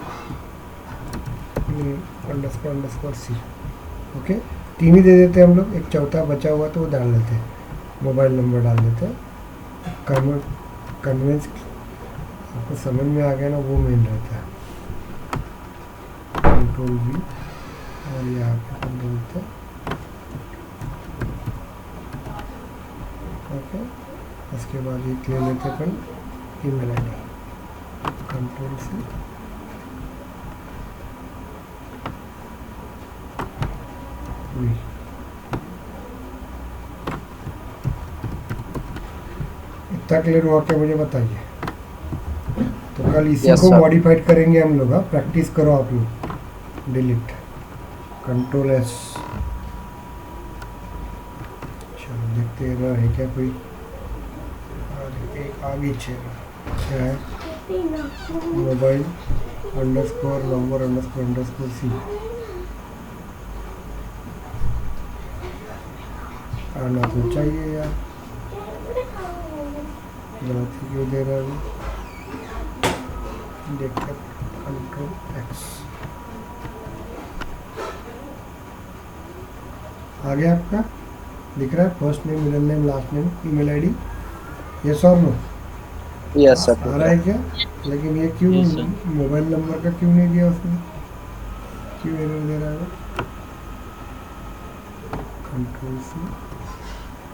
Speaker 1: अंडरस्कोर सी। ओके, 3 ही दे देते हैं हम लोग, एक चौथा बचा हुआ तो वो डाल देते हैं, मोबाइल नंबर डाल देते हैं। कन्वेंस आपको समझ में आ गया ना, वो मेन रहता है। कंट्रोल वी और यहाँ पे कर देते हैं। ओके, उसके बाद एक ले लेते अपन ईमेल आईडी, कंट्रोल से वी। इतना क्लियर हुआ क्या, मुझे बताइए। तो कल इसी
Speaker 4: Yes,
Speaker 1: को
Speaker 4: sir.
Speaker 1: मॉडिफाइड करेंगे हम लोग। प्रैक्टिस करो आप लोग। Delete, control S. चलो देखते हैं ना है क्या कोई। और एक आगे क्या है, mobile underscore number underscore C. आना तो चाहिए यार, गलत ही क्यों दे रहा है। देखते कंट्रोल एक्स आ गया आपका, दिख रहा है first name, middle name, last name, email ID. Yes और नो?
Speaker 4: Yes sir.
Speaker 1: आ रहा है क्या? लेकिन ये क्यों
Speaker 9: Yes, sir.
Speaker 1: मोबाइल नंबर का क्यों नहीं दिया उसने, क्यों एरर दे रहा है? कंट्रोल से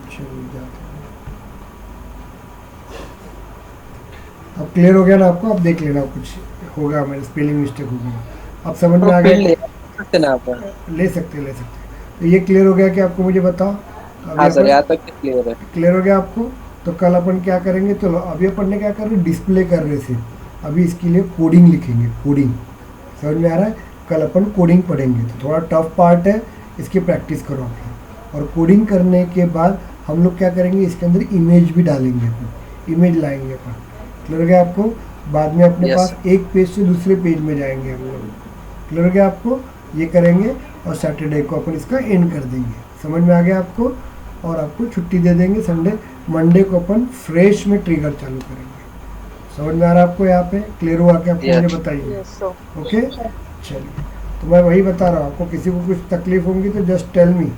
Speaker 1: चलिए जाते हैं। अब क्लियर हो गया ना आपको? अब देख लेना, कुछ होगा मेरे स्पेलिंग मिस्टेक हो गया, अब समझ में आ
Speaker 4: ले
Speaker 1: गया।
Speaker 4: सकते ना आप?
Speaker 1: ले सकते। तो ये क्लियर हो गया कि आपको, मुझे बताओ।
Speaker 4: हाँ सर, यहाँ तक क्लियर है।
Speaker 1: क्लियर हो गया आपको? तो कल अपन क्या करेंगे, चलो अभी अपन ने क्या कर रहे, डिस्प्ले कर रहे थे। अभी इसके लिए कोडिंग लिखेंगे, कोडिंग। समझ में आ रहा है? कल अपन कोडिंग पढ़ेंगे, तो थोड़ा टफ पार्ट है, इसकी प्रैक्टिस करो आप लोग। और कोडिंग करने के बाद हम लोग क्या करेंगे, इसके अंदर इमेज भी डालेंगे, अपन इमेज लाएंगे अपन। क्लियर हो गया आपको? बाद में अपने
Speaker 4: Yes.
Speaker 1: पास एक पेज से दूसरे पेज में जाएंगे हम लोग। क्लियर हो गया आपको? ये करेंगे और सैटरडे को अपन इसका एंड कर देंगे। समझ में आ गया आपको? और आपको छुट्टी दे देंगे संडे। मंडे को अपन फ्रेश में ट्रिगर चालू करेंगे। समझ में आ रहा है आपको? यहाँ पे क्लियर हुआ क्या आपको?
Speaker 4: Yes.
Speaker 1: मुझे बताइए।
Speaker 8: Yes sir.
Speaker 1: ओके, चलिए। तो मैं वही बता रहा हूँ, आपको किसी को कुछ तकलीफ होगी तो जस्ट टेल मी।